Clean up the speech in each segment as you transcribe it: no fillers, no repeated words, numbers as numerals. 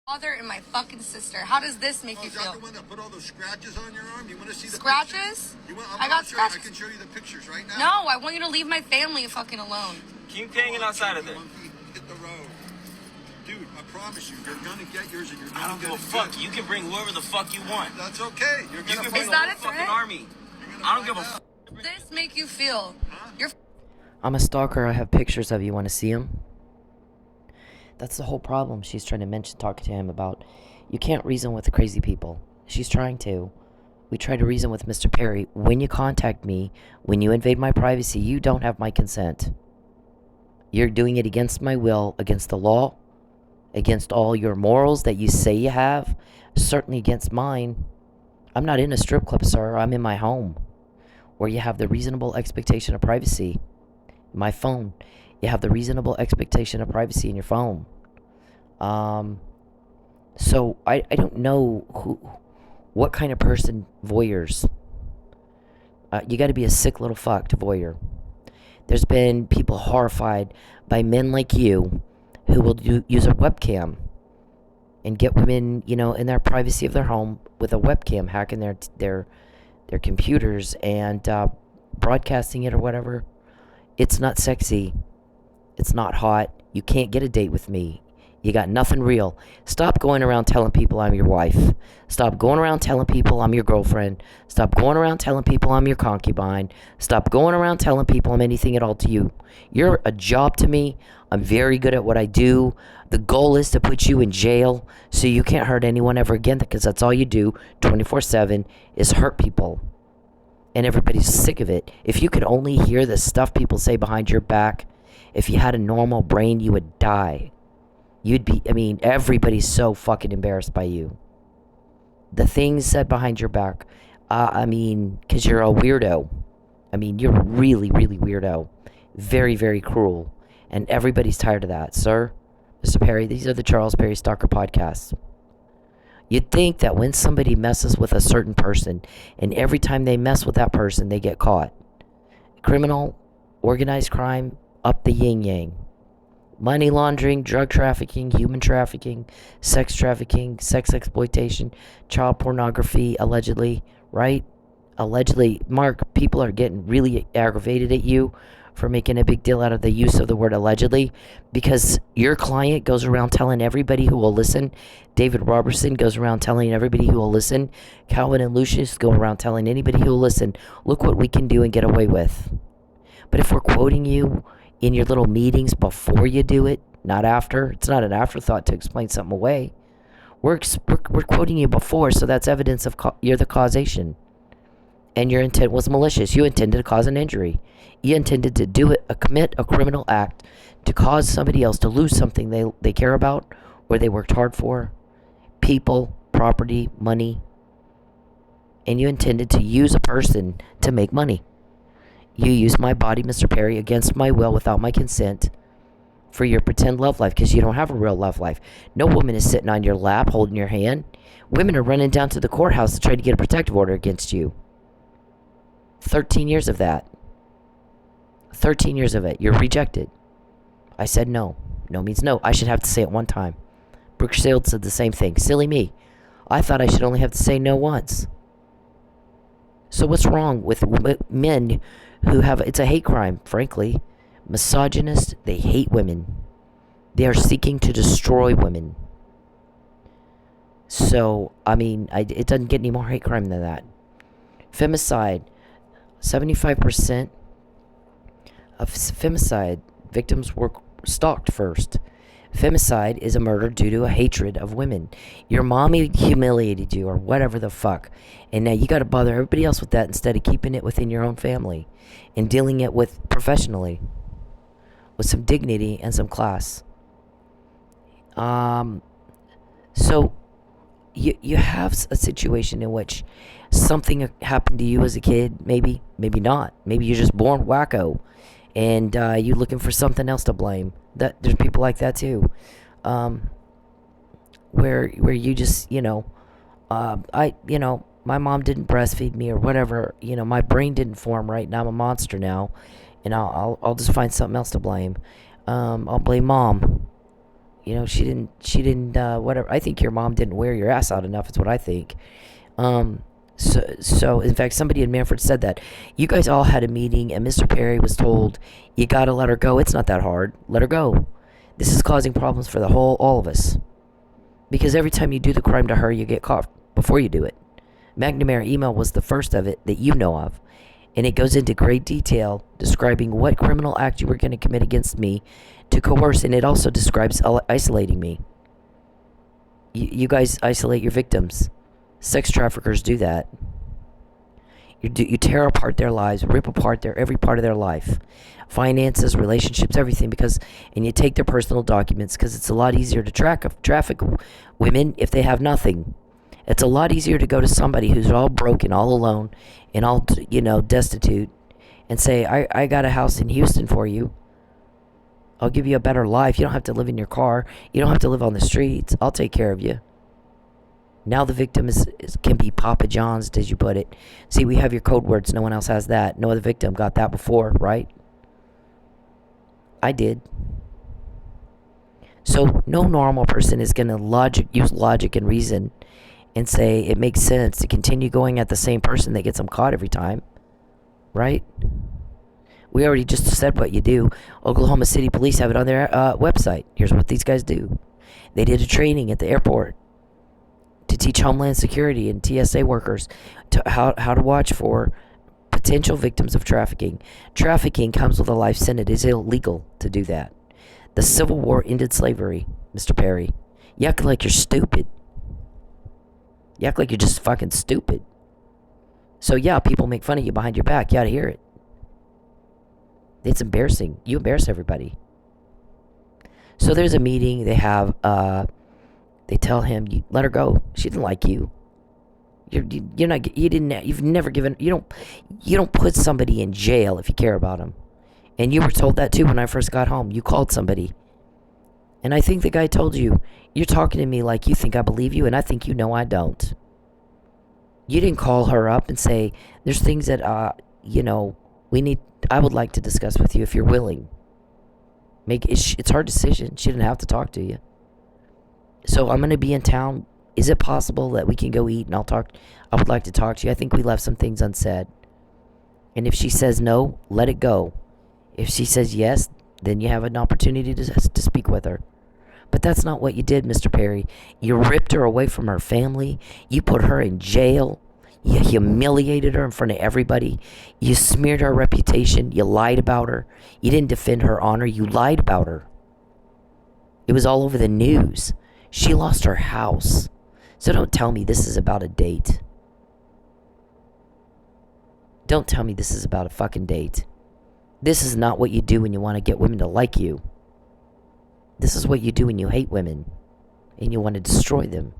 Father and my fucking sister. How does this make you Is that feel? the one that put all those scratches on your arm? You want to see the Scratches? I got scratches. I can show you the pictures right now. No, I want you to leave my family fucking alone. Keep hanging outside of there. Monkey, hit the road. Dude, I promise you, you're gonna get yours and you're I gonna don't get give a fuck. You can bring whoever the fuck you want. That's okay. You're You gonna can find bring Is the that whole a fucking threat? army. I don't give a fuck. This make you feel? You're I'm a stalker. I have pictures of you. Want to see them? That's the whole problem she's trying to talking to him about. You can't reason with the crazy people. She's trying to. We try to reason with Mr. Perry. When you contact me, when you invade my privacy, you don't have my consent. You're doing it against my will, against the law, against all your morals that you say you have, certainly against mine. I'm not in a strip club, sir. I'm in my home, where you have the reasonable expectation of privacy. My phone, you have the reasonable expectation of privacy in your phone. So I don't know what kind of person voyeurs. You got to be a sick little fuck to voyeur. There's been people horrified by men like you who will use a webcam and get women, in their privacy of their home with a webcam, hacking their computers and broadcasting it or whatever. It's not sexy. It's not hot. You can't get a date with me. You got nothing real. Stop going around telling people I'm your wife. Stop going around telling people I'm your girlfriend. Stop going around telling people I'm your concubine. Stop going around telling people I'm anything at all to you. You're a job to me. I'm very good at what I do. The goal is to put you in jail so you can't hurt anyone ever again, because that's all you do 24/7 is hurt people. And everybody's sick of it. If you could only hear the stuff people say behind your back, if you had a normal brain, you would die. Everybody's so fucking embarrassed by you. The things said behind your back, because you're a weirdo. You're really, really weirdo. Very, very cruel. And everybody's tired of that, sir. Mr. Perry, these are the Charles Perry Stalker podcasts. You'd think that when somebody messes with a certain person, and every time they mess with that person, they get caught. Criminal, organized crime, up the yin-yang. Money laundering, drug trafficking, human trafficking, sex exploitation, child pornography, allegedly, right? Allegedly. Mark, people are getting really aggravated at you for making a big deal out of the use of the word allegedly, because your client goes around telling everybody who will listen. David Roberson goes around telling everybody who will listen. Calvin and Lucius go around telling anybody who will listen, look what we can do and get away with. But if we're quoting you in your little meetings before you do it, not after, it's not an afterthought to explain something away. We're quoting you before, so that's evidence of you're the causation. And your intent was malicious. You intended to cause an injury. You intended to commit a criminal act to cause somebody else to lose something they care about or they worked hard for. People, property, money. And you intended to use a person to make money. You used my body, Mr. Perry, against my will, without my consent, for your pretend love life, because you don't have a real love life. No woman is sitting on your lap holding your hand. Women are running down to the courthouse to try to get a protective order against you. 13 years of that. 13 years of it. You're rejected. I said no. No means no. I should have to say it one time. Brooke Shields said the same thing. Silly me. I thought I should only have to say no once. So what's wrong with men who have... It's a hate crime, frankly. Misogynist. They hate women. They are seeking to destroy women. So, it doesn't get any more hate crime than that. Femicide. 75% of femicide victims were stalked first. Femicide is a murder due to a hatred of women. Your mommy humiliated you or whatever the fuck. And now you got to bother everybody else with that instead of keeping it within your own family and dealing it with professionally with some dignity and some class. So you have a situation in which something happened to you as a kid, maybe not. Maybe you're just born wacko, and you're looking for something else to blame. There's people like that too, where you just my mom didn't breastfeed me or whatever. My brain didn't form right, and I'm a monster now, and I'll just find something else to blame. I'll blame mom. You know, she didn't, whatever. I think your mom didn't wear your ass out enough, is what I think. So in fact, somebody in Manford said that. You guys all had a meeting, and Mr. Perry was told, you gotta let her go. It's not that hard. Let her go. This is causing problems for all of us. Because every time you do the crime to her, you get caught before you do it. McNamara email was the first of it that you know of. And it goes into great detail describing what criminal act you were going to commit against me to coerce, and it also describes isolating me. You guys isolate your victims. Sex traffickers do that. You tear apart their lives, rip apart every part of their life. Finances, relationships, everything, and you take their personal documents because it's a lot easier to traffic women if they have nothing. It's a lot easier to go to somebody who's all broken, all alone, and all, destitute, and say, I got a house in Houston for you. I'll give you a better life. You don't have to live in your car. You don't have to live on the streets. I'll take care of you. Now the victim can be Papa John's, as you put it. See, we have your code words. No one else has that. No other victim got that before, right? I did. So no normal person is going to use logic and reason and say it makes sense to continue going at the same person that gets them caught every time. Right? We already just said what you do. Oklahoma City Police have it on their website. Here's what these guys do. They did a training at the airport to teach Homeland Security and TSA workers how to watch for potential victims of trafficking. Trafficking comes with a life sentence. It is illegal to do that. The Civil War ended slavery, Mr. Perry. You act like you're stupid. You act like you're just fucking stupid. So yeah, people make fun of you behind your back. You ought to hear it. It's embarrassing. You embarrass everybody. So there's a meeting. They have, they tell him, let her go. She didn't like you. You've never given, you don't put somebody in jail if you care about them. And you were told that too when I first got home. You called somebody. And I think the guy told you, you're talking to me like you think I believe you, and I think you know I don't. You didn't call her up and say, there's things that, I would like to discuss with you if you're willing. It's her decision. She didn't have to talk to you. So I'm going to be in town. Is it possible that we can go eat and I would like to talk to you. I think we left some things unsaid. And if she says no, let it go. If she says yes, then you have an opportunity to speak with her. But that's not what you did, Mr. Perry. You ripped her away from her family. You put her in jail. You humiliated her in front of everybody. You smeared her reputation. You lied about her. You didn't defend her honor. You lied about her. It was all over the news. She lost her house. So don't tell me this is about a date. Don't tell me this is about a fucking date. This is not what you do when you want to get women to like you. This is what you do when you hate women and you want to destroy them.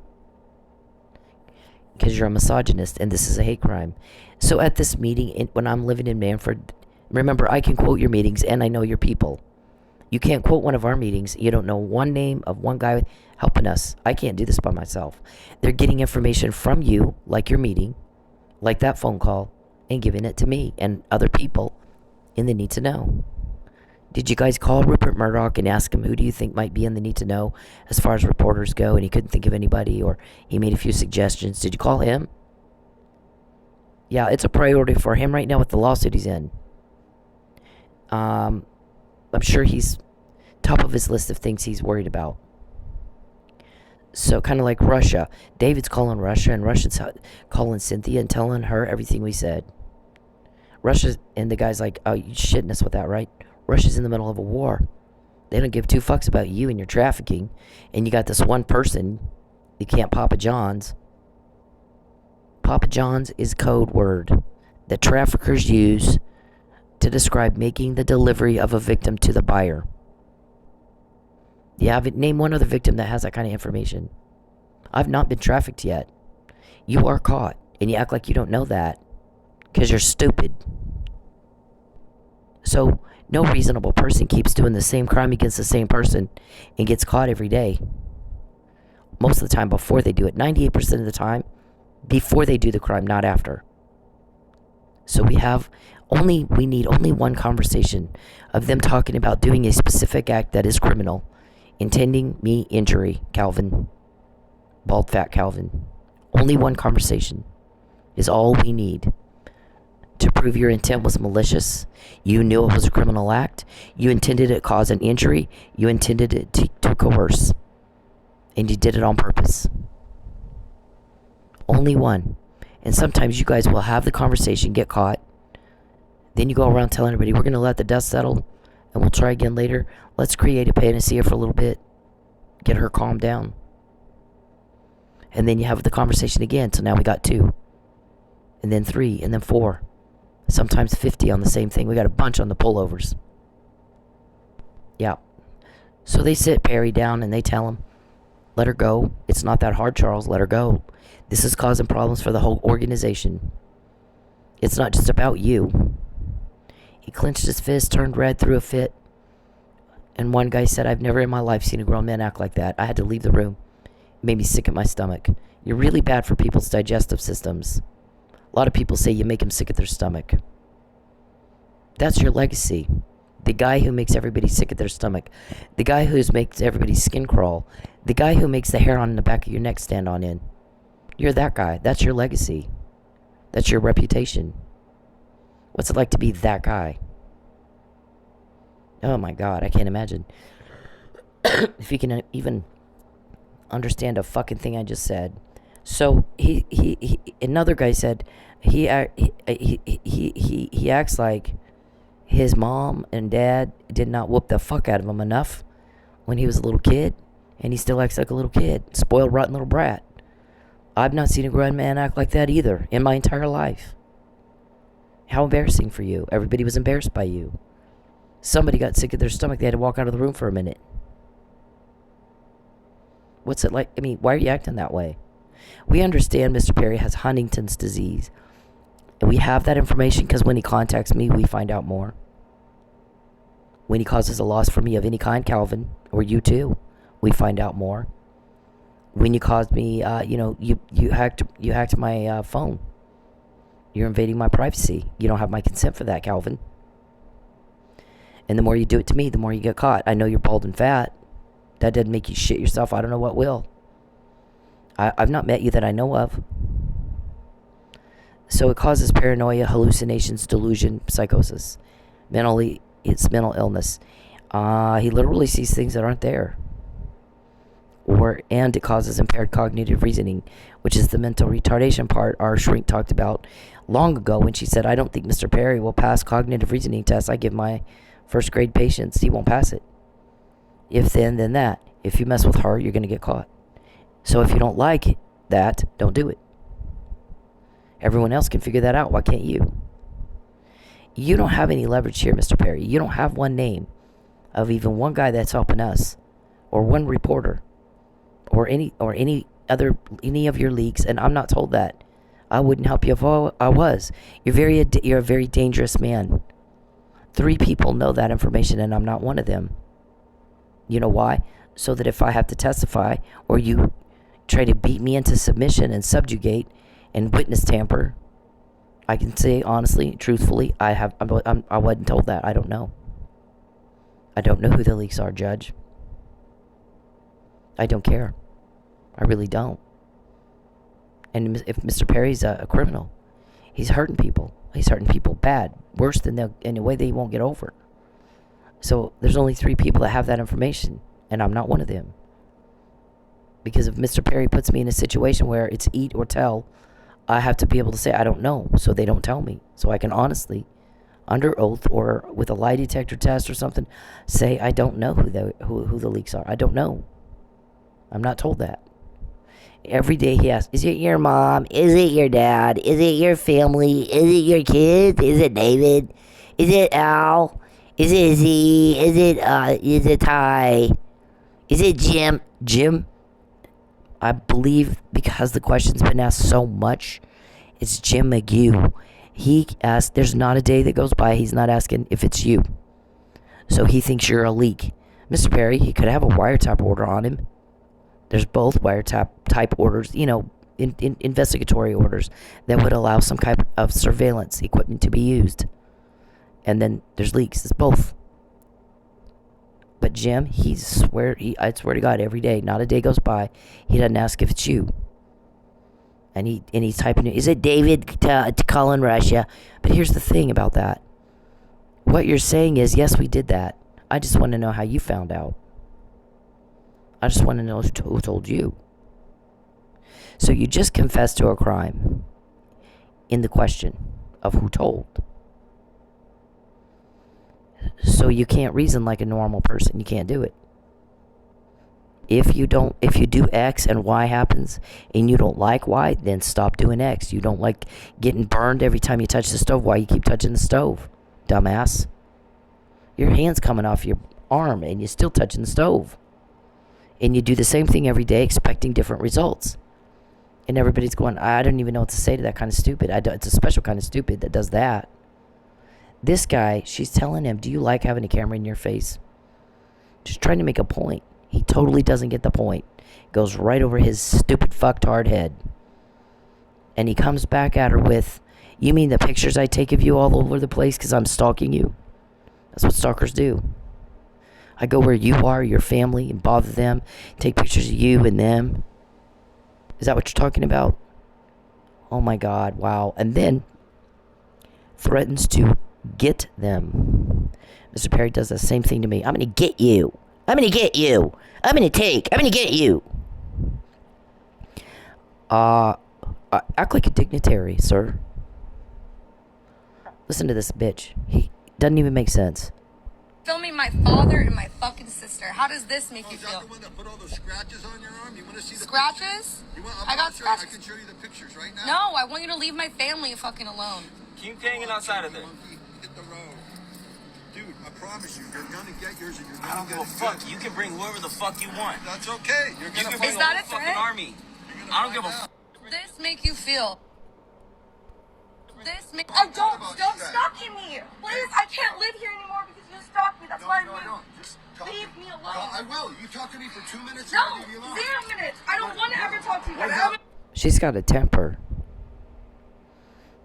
Because you're a misogynist and this is a hate crime. So at this meeting, when I'm living in Manford, remember, I can quote your meetings and I know your people. You can't quote one of our meetings. You don't know one name of one guy helping us. I can't do this by myself. They're getting information from you, like your meeting, like that phone call, and giving it to me and other people in the need to know. Did you guys call Rupert Murdoch and ask him who do you think might be in the need to know as far as reporters go, and he couldn't think of anybody, or he made a few suggestions? Did you call him? Yeah, it's a priority for him right now with the lawsuit he's in. I'm sure he's top of his list of things he's worried about. So kind of like Russia. David's calling Russia, and Russia's calling Cynthia and telling her everything we said. Russia, and the guy's like, oh, you shitting us with that, right? Russia's in the middle of a war. They don't give two fucks about you and your trafficking. And you got this one person, you can't Papa John's. Papa John's is code word that traffickers use to describe making the delivery of a victim to the buyer. Yeah, name one other victim that has that kind of information. I've not been trafficked yet. You are caught, and you act like you don't know that because you're stupid. So no reasonable person keeps doing the same crime against the same person and gets caught every day. Most of the time before they do it. 98% of the time before they do the crime, not after. So we need only one conversation of them talking about doing a specific act that is criminal Intending me injury, Calvin. Bald fat Calvin. Only one conversation is all we need to prove your intent was malicious. You knew it was a criminal act. You intended it to cause an injury. You intended it to coerce. And you did it on purpose. Only one. And sometimes you guys will have the conversation, get caught. Then you go around telling everybody, we're going to let the dust settle and we'll try again later. Let's create a panacea for a little bit. Get her calmed down. And then you have the conversation again. So now we got 2. And then 3. And then 4. Sometimes 50 on the same thing. We got a bunch on the pullovers. Yeah. So they sit Perry down and they tell him, let her go. It's not that hard, Charles. Let her go. This is causing problems for the whole organization. It's not just about you. He clenched his fist, turned red, threw a fit. And one guy said, I've never in my life seen a grown man act like that. I had to leave the room. It made me sick at my stomach. You're really bad for people's digestive systems. A lot of people say you make them sick at their stomach. That's your legacy. The guy who makes everybody sick at their stomach. The guy who makes everybody's skin crawl. The guy who makes the hair on the back of your neck stand on end. You're that guy. That's your legacy. That's your reputation. What's it like to be that guy? Oh my God, I can't imagine. If you can even understand a fucking thing I just said. So he another guy said he acts like his mom and dad did not whoop the fuck out of him enough when he was a little kid, and he still acts like a little kid, spoiled rotten little brat. I've not seen a grown man act like that either in my entire life. How embarrassing for you. Everybody was embarrassed by you. Somebody got sick at their stomach. They had to walk out of the room for a minute. What's it like? I mean, why are you acting that way? We understand Mr. Perry has Huntington's disease. And we have that information because when he contacts me, we find out more. When he causes a loss for me of any kind, Calvin, or you too, we find out more. When you caused me, you hacked my phone. You're invading my privacy. You don't have my consent for that, Calvin. And the more you do it to me, the more you get caught. I know you're bald and fat. That doesn't make you shit yourself. I don't know what will. I've not met you that I know of. So it causes paranoia, hallucinations, delusion, psychosis. It's mental illness. He literally sees things that aren't there. And it causes impaired cognitive reasoning, which is the mental retardation part our shrink talked about long ago when she said, I don't think Mr. Perry will pass cognitive reasoning tests I give my first grade patients. He won't pass it. If then that. If you mess with her, you're going to get caught. So if you don't like that, don't do it. Everyone else can figure that out. Why can't you? You don't have any leverage here, Mr. Perry. You don't have one name of even one guy that's helping us, or one reporter, or any of your leaks. And I'm not told that. I wouldn't help you if I was. You're a very dangerous man. 3 people know that information, and I'm not one of them. You know why? So that if I have to testify, or you try to beat me into submission and subjugate and witness tamper, I can say honestly, truthfully, I wasn't told that. I don't know. I don't know who the leaks are, Judge. I don't care. I really don't. And if Mr. Perry's a criminal, he's hurting people. He's hurting people bad, worse than in a way they won't get over. So there's only 3 people that have that information, and I'm not one of them. Because if Mr. Perry puts me in a situation where it's eat or tell, I have to be able to say I don't know, so they don't tell me. So I can honestly, under oath or with a lie detector test or something, say I don't know who the leaks are. I don't know. I'm not told that. Every day he asks, is it your mom? Is it your dad? Is it your family? Is it your kids? Is it David? Is it Al? Is it Izzy? Is it Ty? Is it Jim? Jim? I believe because the question's been asked so much, it's Jim McGew. He asked, there's not a day that goes by he's not asking if it's you. So he thinks you're a leak. Mr. Perry, he could have a wiretap order on him. There's both wiretap type orders, investigatory orders that would allow some type of surveillance equipment to be used. And then there's leaks. It's both. But Jim, I swear to God, every day, not a day goes by, he doesn't ask if it's you. And he's typing, is it David to call in Russia? But here's the thing about that. What you're saying is, yes, we did that. I just want to know how you found out. I just want to know who told you. So you just confessed to a crime in the question of who told. So you can't reason like a normal person. You can't do it. If you do X and Y happens and you don't like Y, then stop doing X. You don't like getting burned every time you touch the stove. Why you keep touching the stove, dumbass? Your hand's coming off your arm and you're still touching the stove. And you do the same thing every day expecting different results. And everybody's going, I don't even know what to say to that kind of stupid. It's a special kind of stupid that does that. This guy, she's telling him, do you like having a camera in your face? Just trying to make a point. He totally doesn't get the point. Goes right over his stupid fucktard head. And he comes back at her with, you mean the pictures I take of you all over the place because I'm stalking you? That's what stalkers do. I go where you are, your family, and bother them. Take pictures of you and them. Is that what you're talking about? Oh my God, wow. And then threatens to get them. Mr. Perry does the same thing to me. I'm going to get you. I'm going to get you. I'm going to get you. Act like a dignitary, sir. Listen to this bitch. He doesn't even make sense. Filming my father and my fucking sister. How does this make you Is that feel? the one that put all those scratches on your arm? You want to see the Scratches? pictures? I got scratches. I can show you the pictures right now. No, I want you to leave my family fucking alone. Keep hanging outside of there. Monkey, hit the road. Dude, I promise you, you're gonna get yours and you're I gonna don't get give a it fuck. good. You can bring whoever the fuck you want. That's okay. You're You gonna can bring Is a that whole a threat? fucking army. I don't give a fuck. This make you feel? This make? I don't stalking me. Please, I can't live here anymore because you stalk me. That's why I moved. Just talk Leave to me alone. I will. You talk to me for 2 minutes. No, and I'll leave you alone. 0 minutes. I don't want to ever talk to you guys. She's got a temper.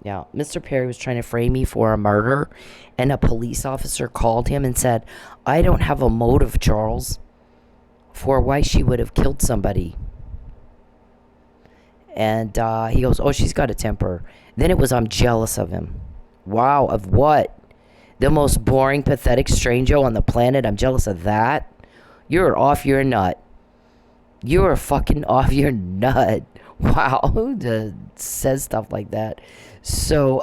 Now, Mr. Perry was trying to frame me for a murder, and a police officer called him and said, I don't have a motive, Charles, for why she would have killed somebody. And he goes, oh, she's got a temper. Then it was, I'm jealous of him. Wow, of what? The most boring, pathetic stranger on the planet. I'm jealous of that. You're off your nut. You're fucking off your nut. Wow, who says stuff like that? So,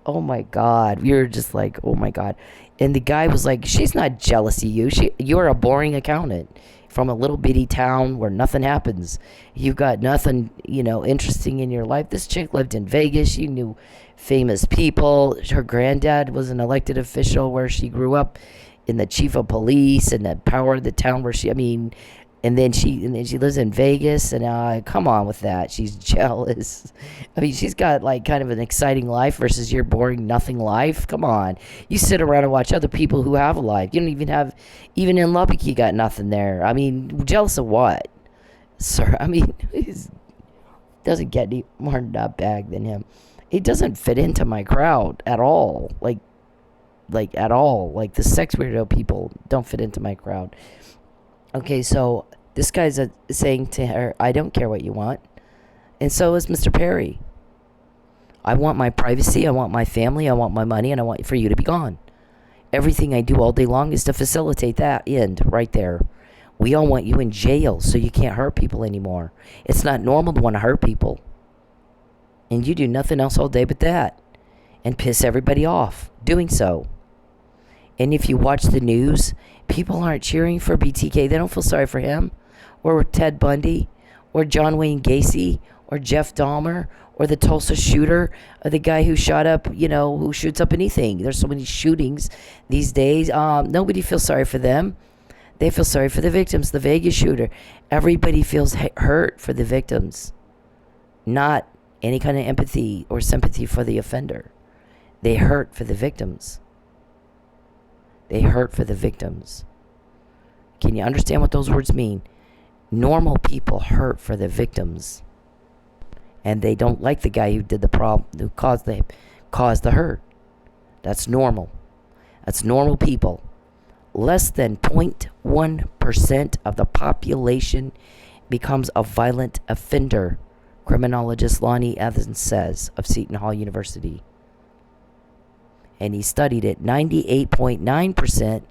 oh my God. You're just like, oh my God. And the guy was like, she's not jealous of you. You're a boring accountant from a little bitty town where nothing happens. You've got nothing, interesting in your life. This chick lived in Vegas. She knew famous people. Her granddad was an elected official where she grew up, in the chief of police and the power of the town where and then she lives in Vegas, and come on with that. She's jealous. I mean, she's got like kind of an exciting life versus your boring nothing life. Come on. You sit around and watch other people who have a life. You don't even in Lubbock, you got nothing there. I mean, jealous of what? Sir, I mean, he doesn't get any more nutbag than him. He doesn't fit into my crowd at all. Like at all. Like the sex weirdo people don't fit into my crowd. Okay, so this guy's saying to her, I don't care what you want. And so is Mr. Perry. I want my privacy, I want my family, I want my money, and I want for you to be gone. Everything I do all day long is to facilitate that end right there. We all want you in jail so you can't hurt people anymore. It's not normal to want to hurt people. And you do nothing else all day but that. And piss everybody off doing so. And if you watch the news, people aren't cheering for BTK. They don't feel sorry for him, or Ted Bundy, or John Wayne Gacy, or Jeff Dahmer, or the Tulsa shooter, or the guy who shot up, who shoots up anything. There's so many shootings these days. Nobody feels sorry for them. They feel sorry for the victims, the Vegas shooter. Everybody feels hurt for the victims, not any kind of empathy or sympathy for the offender. They hurt for the victims. They hurt for the victims. Can you understand what those words mean? Normal people hurt for the victims. And they don't like the guy who did the problem, who caused the hurt. That's normal. That's normal people. less than 0.1% of the population becomes a violent offender, criminologist Lonnie Evans says of Seton Hall University. And he studied it. 98.9%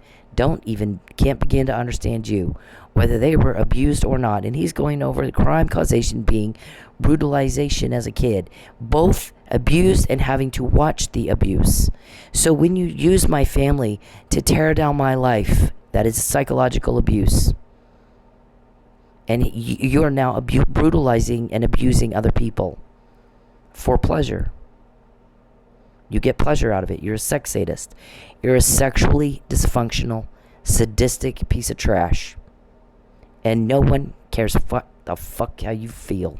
can't begin to understand you, whether they were abused or not. And he's going over the crime causation being brutalization as a kid, both abused and having to watch the abuse. So when you use my family to tear down my life, that is psychological abuse. And you're now brutalizing and abusing other people for pleasure. You get pleasure out of it. You're a sex sadist. You're a sexually dysfunctional, sadistic piece of trash. And no one cares the fuck how you feel.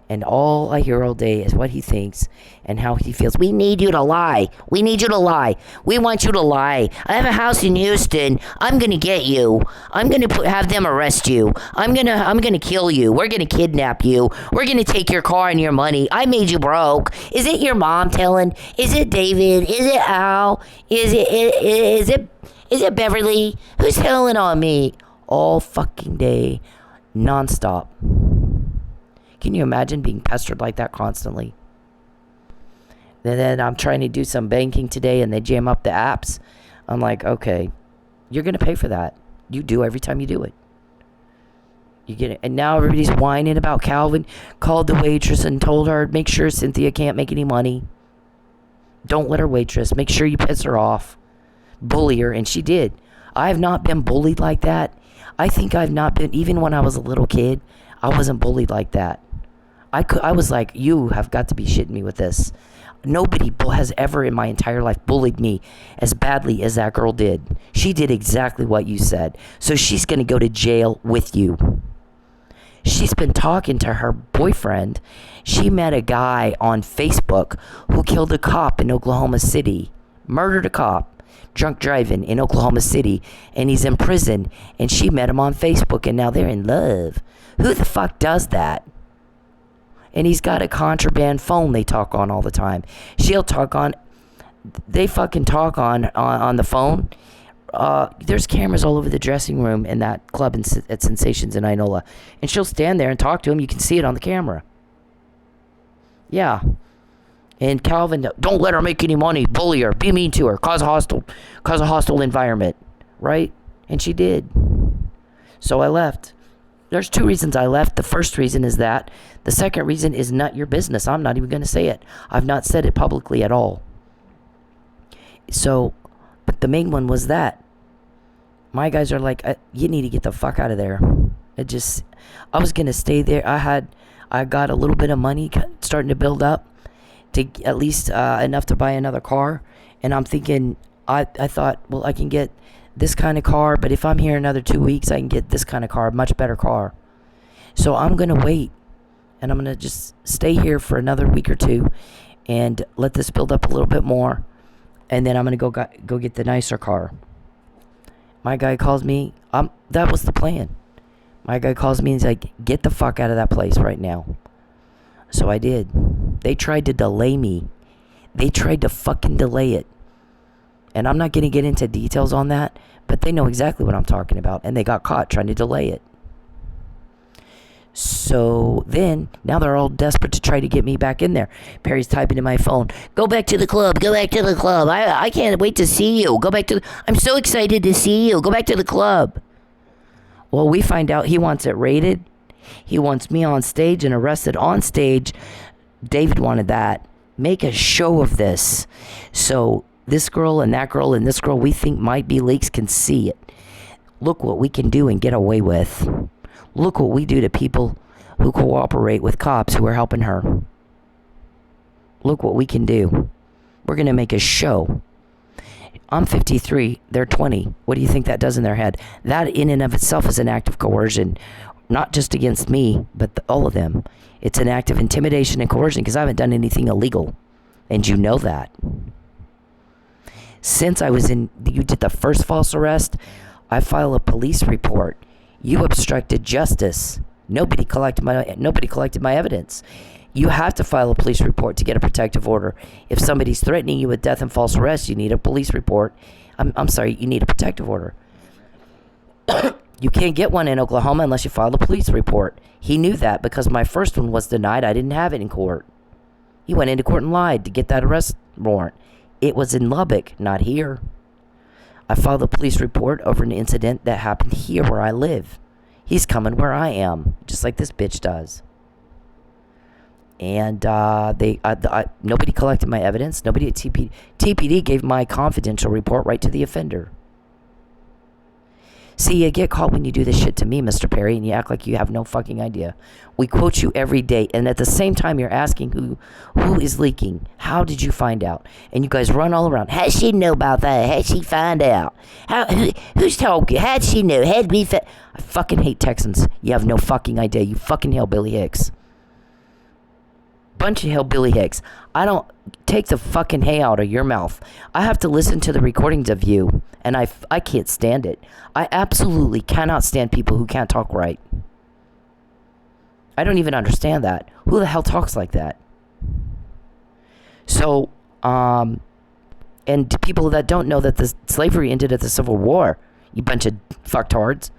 And all I hear all day is what he thinks and how he feels. We need you to lie. We need you to lie. We want you to lie. I have a house in Houston. I'm going to get you. I'm going to have them arrest you. I'm going to kill you. We're going to kidnap you. We're going to take your car and your money. I made you broke. Is it your mom telling? Is it David? Is it Al? Is it Beverly? Who's telling on me? All fucking day, nonstop. Can you imagine being pestered like that constantly? And then I'm trying to do some banking today and they jam up the apps. I'm like, okay, you're going to pay for that. You do every time you do it. You get it. And now everybody's whining about Calvin. Called the waitress and told her, make sure Cynthia can't make any money. Don't let her waitress. Make sure you piss her off. Bully her. And she did. I have not been bullied like that. I think I've not been, even when I was a little kid, I wasn't bullied like that. I was like, you have got to be shitting me with this. Nobody has ever in my entire life bullied me as badly as that girl did. She did exactly what you said. So she's going to go to jail with you. She's been talking to her boyfriend. She met a guy on Facebook who killed a cop in Oklahoma City. Murdered a cop. Drunk driving in Oklahoma City. And he's in prison. And she met him on Facebook. And now they're in love. Who the fuck does that? And he's got a contraband phone they talk on all the time. She'll talk on... They fucking talk on the phone. There's cameras all over the dressing room in that club at Sensations in Inola. And she'll stand there and talk to him. You can see it on the camera. Yeah. And Calvin, don't let her make any money. Bully her. Be mean to her. Cause a hostile environment. Right? And she did. So I left. There's two reasons I left. The first reason is that. The second reason is not your business. I'm not even going to say it. I've not said it publicly at all. So, but the main one was that. My guys are like, you need to get the fuck out of there. I was going to stay there. I got a little bit of money starting to build up to at least enough to buy another car. And I'm thinking, I thought, well, I can get this kind of car, but if I'm here another 2 weeks, I can get this kind of car, much better car. So I'm going to wait, and I'm going to just stay here for another week or two and let this build up a little bit more, and then I'm going to go get the nicer car. My guy calls me. That was the plan. My guy calls me and he's like, get the fuck out of that place right now. So I did. They tried to delay me. They tried to fucking delay it. And I'm not going to get into details on that, but they know exactly what I'm talking about. And they got caught trying to delay it. So then, now they're all desperate to try to get me back in there. Perry's typing in my phone, go back to the club, go back to the club. I can't wait to see you. I'm so excited to see you. Go back to the club. Well, we find out he wants it rated. He wants me on stage and arrested on stage. David wanted that. Make a show of this. So this girl and that girl and this girl we think might be leaks can see it. Look what we can do and get away with. Look what we do to people who cooperate with cops who are helping her. Look what we can do. We're going to make a show. I'm 53. They're 20. What do you think that does in their head? That in and of itself is an act of coercion. Not just against me, but all of them. It's an act of intimidation and coercion because I haven't done anything illegal. And you know that. Since you did the first false arrest, I file a police report. You obstructed justice. Nobody collected my evidence. You have to file a police report to get a protective order. If somebody's threatening you with death and false arrest, you need a police report. I'm sorry, you need a protective order. You can't get one in Oklahoma unless you file a police report. He knew that because my first one was denied. I didn't have it in court. He went into court and lied to get that arrest warrant. It was in Lubbock, not here. I filed a police report over an incident that happened here where I live. He's coming where I am, just like this bitch does. And nobody collected my evidence. Nobody at TPD gave my confidential report right to the offender. See, you get caught when you do this shit to me, Mr. Perry, and you act like you have no fucking idea. We quote you every day, and at the same time you're asking who is leaking. How did you find out? And you guys run all around. How'd she know about that? How'd she find out? Who's told you? How'd she know? I fucking hate Texans. You have no fucking idea. You fucking hillbilly hicks. Bunch of hillbilly hicks. I don't take the fucking hay out of your mouth. I have to listen to the recordings of you, and I can't stand it. I absolutely cannot stand people who can't talk right. I don't even understand that. Who the hell talks like that? So, and to people that don't know that the slavery ended at the Civil War, you bunch of fucktards.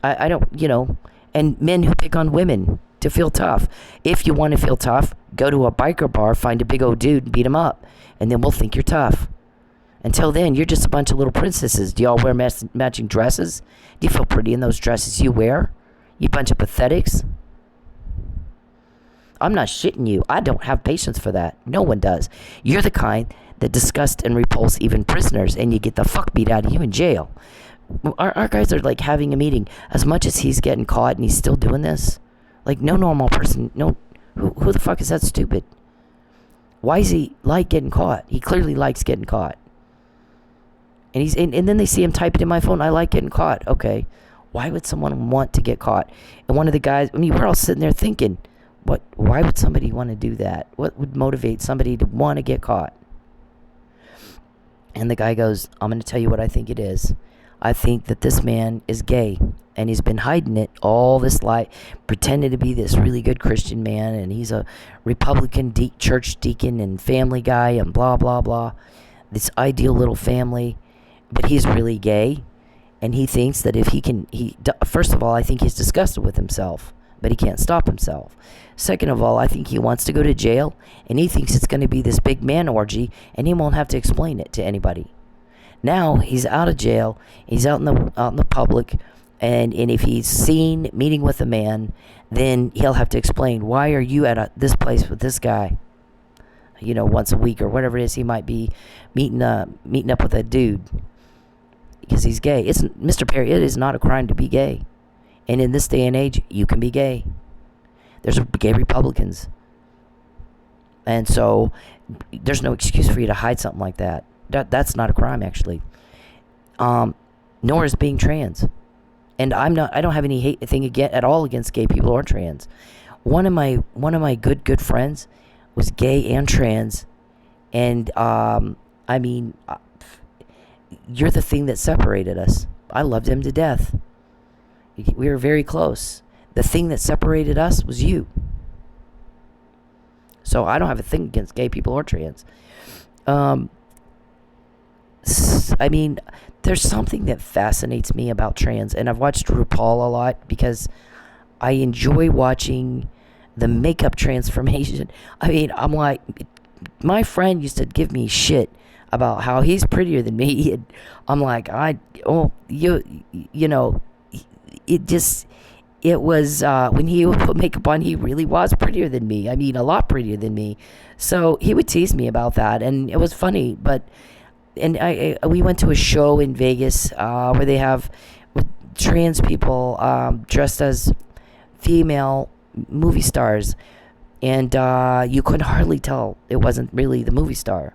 I don't, and men who pick on women to feel tough. If you want to feel tough, go to a biker bar, find a big old dude, and beat him up. And then we'll think you're tough. Until then, you're just a bunch of little princesses. Do y'all wear matching dresses? Do you feel pretty in those dresses you wear? You bunch of pathetics. I'm not shitting you. I don't have patience for that. No one does. You're the kind that disgust and repulse even prisoners, and you get the fuck beat out of you in jail. Our guys are like having a meeting. As much as he's getting caught and he's still doing this, like no normal person, who the fuck is that stupid? Why is he like getting caught? He clearly likes getting caught. And then they see him type it in my phone. I like getting caught. Okay. Why would someone want to get caught? And one of the guys, we're all sitting there thinking, why would somebody want to do that? What would motivate somebody to want to get caught? And the guy goes, I'm going to tell you what I think it is. I think that this man is gay, and he's been hiding it all this life, pretending to be this really good Christian man, and he's a Republican church deacon and family guy and blah, blah, blah. This ideal little family, but he's really gay, and he thinks that if first of all, I think he's disgusted with himself, but he can't stop himself. Second of all, I think he wants to go to jail, and he thinks it's going to be this big man orgy, and he won't have to explain it to anybody. Now he's out of jail. He's out in the public, and if he's seen meeting with a man, then he'll have to explain, why are you at this place with this guy? Once a week or whatever it is, he might be meeting up with a dude because he's gay. Mr. Perry, it is not a crime to be gay, and in this day and age, you can be gay. There's gay Republicans, and so there's no excuse for you to hide something like that. That's not a crime, actually. Nor is being trans. And I don't have any thing at all against gay people or trans. One of my good friends was gay and trans, and you're the thing that separated us. I loved him to death. We were very close. The thing that separated us was you. So I don't have a thing against gay people or trans. There's something that fascinates me about trans, and I've watched RuPaul a lot because I enjoy watching the makeup transformation. I'm like, my friend used to give me shit about how he's prettier than me, and I'm like, it was, when he would put makeup on, he really was prettier than me. A lot prettier than me. So he would tease me about that, and it was funny, and we went to a show in Vegas where they have trans people dressed as female movie stars, and you couldn't hardly tell it wasn't really the movie star.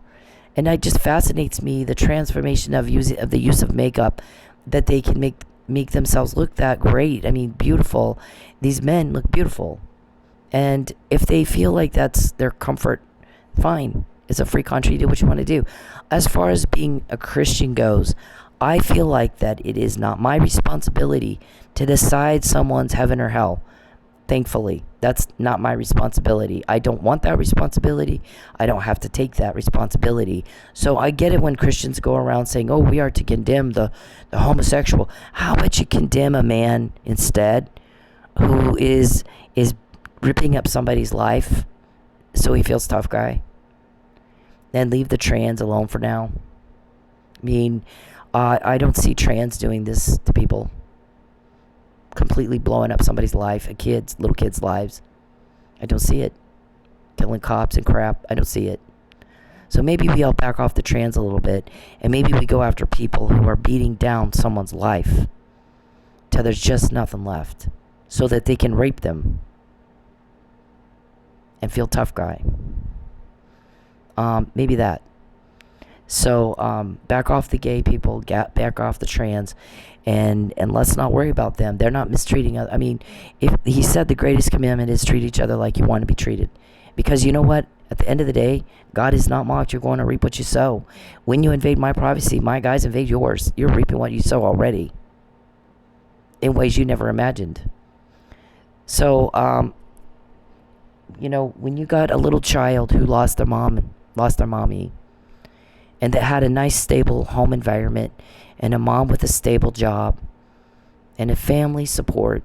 And it just fascinates me, the transformation of the use of makeup, that they can make themselves look that great. Beautiful. These men look beautiful, and if they feel like that's their comfort, fine. It's a free country. Do what you want to do. As far as being a Christian goes, I feel like that it is not my responsibility to decide someone's heaven or hell. Thankfully, that's not my responsibility. I don't want that responsibility. I don't have to take that responsibility. So I get it when Christians go around saying, oh, we are to condemn the homosexual. How about you condemn a man instead who is ripping up somebody's life so he feels tough guy? And leave the trans alone for now. I mean, I don't see trans doing this to people. Completely blowing up somebody's life, little kids' lives. I don't see it. Killing cops and crap. I don't see it. So maybe we all back off the trans a little bit, and maybe we go after people who are beating down someone's life till there's just nothing left, so that they can rape them and feel tough guy. Maybe that. So back off the gay people, back off the trans, and let's not worry about them. They're not mistreating us. I mean, if he said the greatest commandment is treat each other like you want to be treated, because you know what? At the end of the day, God is not mocked. You're going to reap what you sow. When you invade my privacy, my guys invade yours. You're reaping what you sow already, in ways you never imagined. So, when you got a little child who lost their mom and lost their mommy, and that had a nice, stable home environment, and a mom with a stable job, and a family support,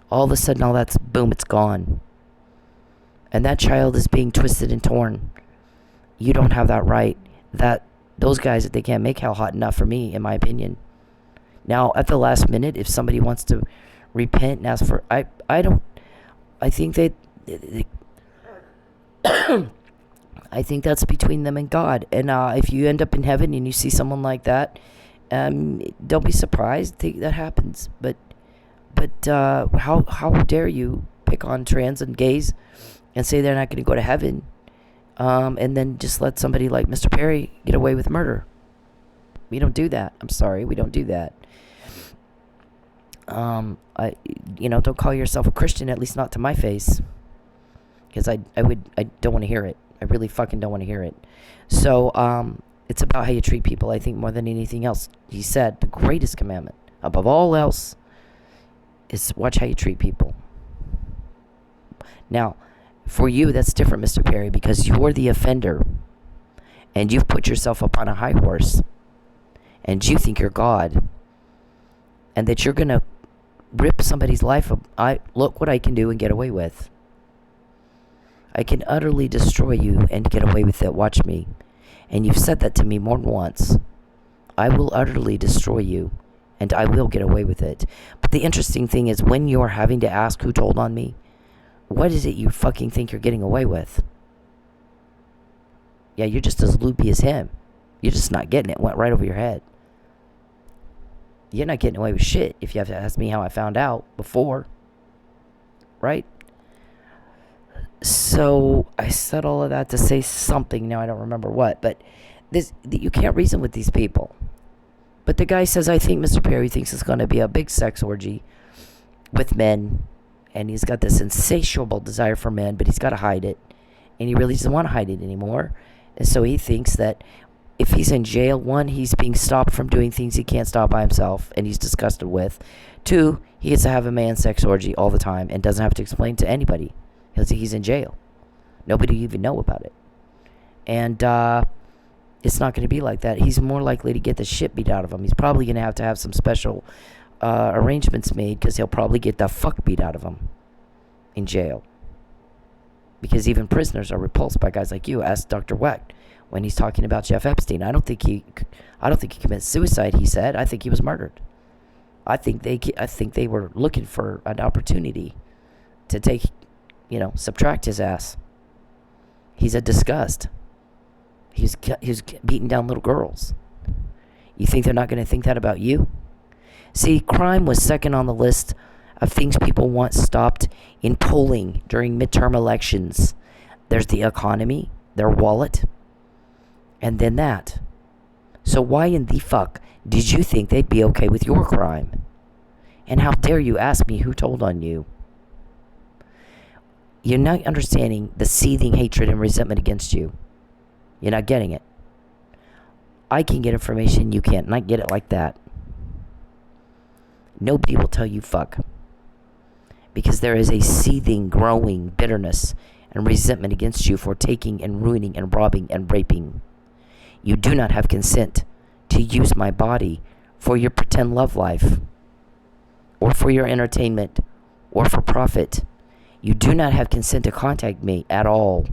all of a sudden, all that's, boom, it's gone. And that child is being twisted and torn. You don't have that right. Those guys, they can't make hell hot enough for me, in my opinion. Now, at the last minute, if somebody wants to repent and ask for, I think I think that's between them and God. And if you end up in heaven and you see someone like that, don't be surprised. That happens. But how dare you pick on trans and gays and say they're not going to go to heaven, and then just let somebody like Mr. Perry get away with murder? We don't do that. I'm sorry, we don't do that. Don't call yourself a Christian, at least not to my face, because I don't want to hear it. I really fucking don't want to hear it. So, it's about how you treat people, I think, more than anything else. He said the greatest commandment, above all else, is watch how you treat people. Now, for you, that's different, Mr. Perry, because you're the offender, and you've put yourself up on a high horse, and you think you're God, and that you're going to rip somebody's life up. Look what I can do and get away with. I can utterly destroy you and get away with it. Watch me. And you've said that to me more than once. I will utterly destroy you, and I will get away with it. But the interesting thing is, when you're having to ask who told on me, what is it you fucking think you're getting away with? Yeah, you're just as loopy as him. You're just not getting it. It went right over your head. You're not getting away with shit if you have to ask me how I found out before. Right? So, I said all of that to say something. Now I don't remember what. But you can't reason with these people. But the guy says, I think Mr. Perry thinks it's going to be a big sex orgy with men. And he's got this insatiable desire for men, but he's got to hide it. And he really doesn't want to hide it anymore. And so he thinks that if he's in jail, 1, he's being stopped from doing things he can't stop by himself and he's disgusted with. 2, he gets to have a man sex orgy all the time and doesn't have to explain to anybody because he's in jail. Nobody even know about it. And it's not going to be like that. He's more likely to get the shit beat out of him. He's probably going to have some special arrangements made, because he'll probably get the fuck beat out of him in jail. Because even prisoners are repulsed by guys like you. Ask Dr. Wecht when he's talking about Jeff Epstein. I don't think he committed suicide. He said, I think he was murdered. I think they were looking for an opportunity to subtract his ass. He's a disgust. He's beating down little girls. You think they're not going to think that about you? See, crime was second on the list of things people want stopped in polling during midterm elections. There's the economy, their wallet, and then that. So why in the fuck did you think they'd be okay with your crime? And how dare you ask me who told on you? You're not understanding the seething hatred and resentment against you. You're not getting it. I can get information you can't, and I get it like that. Nobody will tell you fuck. Because because there is a seething, growing bitterness and resentment against you for taking and ruining and robbing and raping. You do not have consent to use my body for your pretend love life, or for your entertainment, or for profit. You do not have consent to contact me at all.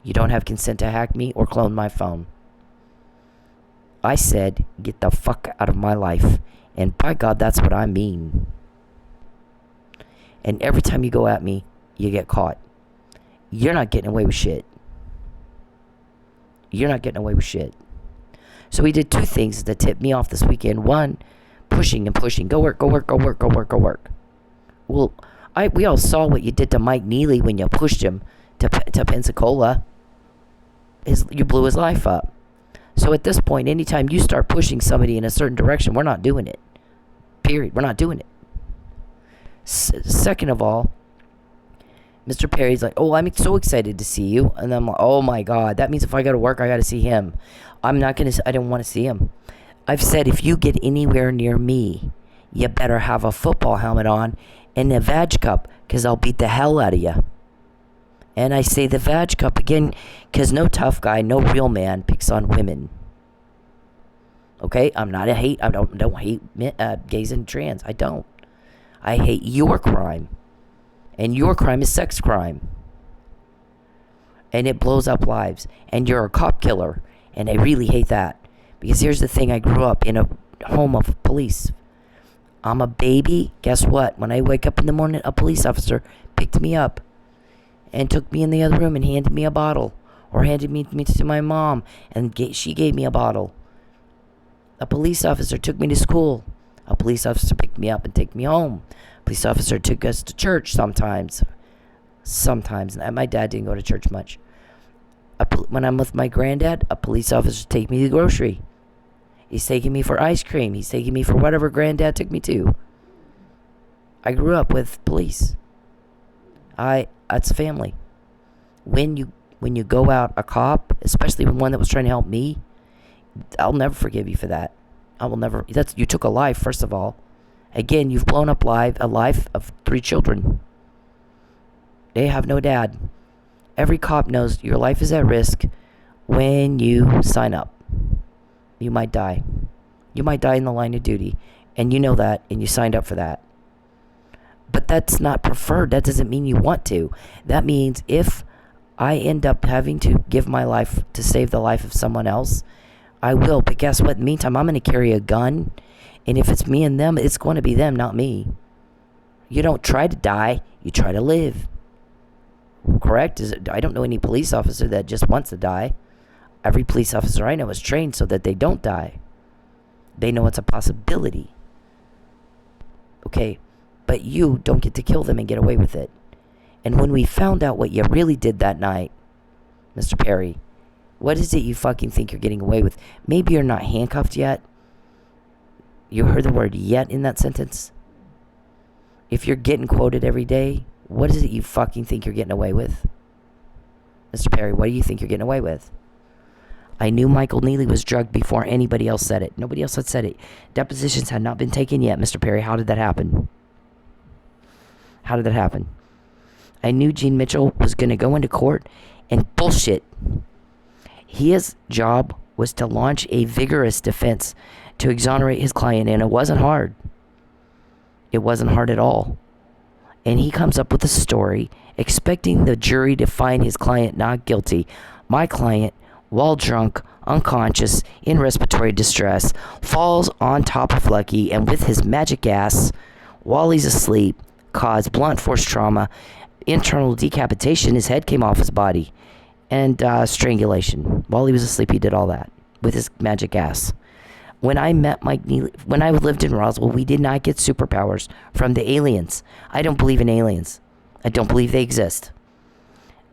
You don't have consent to hack me or clone my phone. I said, get the fuck out of my life. And by God, that's what I mean. And every time you go at me, you get caught. You're not getting away with shit. You're not getting away with shit. So we did 2 things that tipped me off this weekend. 1, pushing and pushing. Go work, go work, go work, go work, go work. Well, we all saw what you did to Mike Neely when you pushed him to Pensacola. You blew his life up. So at this point, anytime you start pushing somebody in a certain direction, we're not doing it. Period. We're not doing it. Second of all, Mr. Perry's like, oh, I'm so excited to see you. And I'm like, oh my God, that means if I go to work, I got to see him. I don't want to see him. I've said, if you get anywhere near me, you better have a football helmet on and a vag cup, because I'll beat the hell out of you. And I say the vag cup again, because no tough guy, no real man picks on women. Okay? I don't hate gays and trans. I don't. I hate your crime. And your crime is sex crime. And it blows up lives. And you're a cop killer. And I really hate that. Because here's the thing, I grew up in a home of police. I'm a baby. Guess what? When I wake up in the morning, a police officer picked me up and took me in the other room and handed me a bottle. Or handed me to my mom and she gave me a bottle. A police officer took me to school. A police officer picked me up and took me home. A police officer took us to church sometimes. My dad didn't go to church much. When I'm with my granddad, a police officer take me to the grocery. He's taking me for ice cream. He's taking me for whatever granddad took me to. I grew up with police. That's family. When you go out a cop, especially one that was trying to help me, I'll never forgive you for that. You took a life, first of all. Again, you've blown up a life of 3 children. They have no dad. Every cop knows your life is at risk when you sign up. You might die. You might die in the line of duty. And you know that, and you signed up for that. But that's not preferred. That doesn't mean you want to. That means if I end up having to give my life to save the life of someone else, I will. But guess what? In the meantime, I'm going to carry a gun. And if it's me and them, it's going to be them, not me. You don't try to die. You try to live. Correct? I don't know any police officer that just wants to die. Every police officer I know is trained so that they don't die. They know it's a possibility. Okay, but you don't get to kill them and get away with it. And when we found out what you really did that night, Mr. Perry, what is it you fucking think you're getting away with? Maybe you're not handcuffed yet. You heard the word yet in that sentence? If you're getting quoted every day, what is it you fucking think you're getting away with? Mr. Perry, what do you think you're getting away with? I knew Michael Neely was drugged before anybody else said it. Nobody else had said it. Depositions had not been taken yet, Mr. Perry. How did that happen? How did that happen? I knew Gene Mitchell was going to go into court and bullshit. His job was to launch a vigorous defense to exonerate his client, and it wasn't hard. It wasn't hard at all. And he comes up with a story expecting the jury to find his client not guilty. My client, while drunk, unconscious, in respiratory distress, falls on top of Lucky and with his magic ass, while he's asleep, caused blunt force trauma, internal decapitation, his head came off his body, and strangulation. While he was asleep, he did all that with his magic ass. When I met Mike Neely, when I lived in Roswell, we did not get superpowers from the aliens. I don't believe in aliens. I don't believe they exist.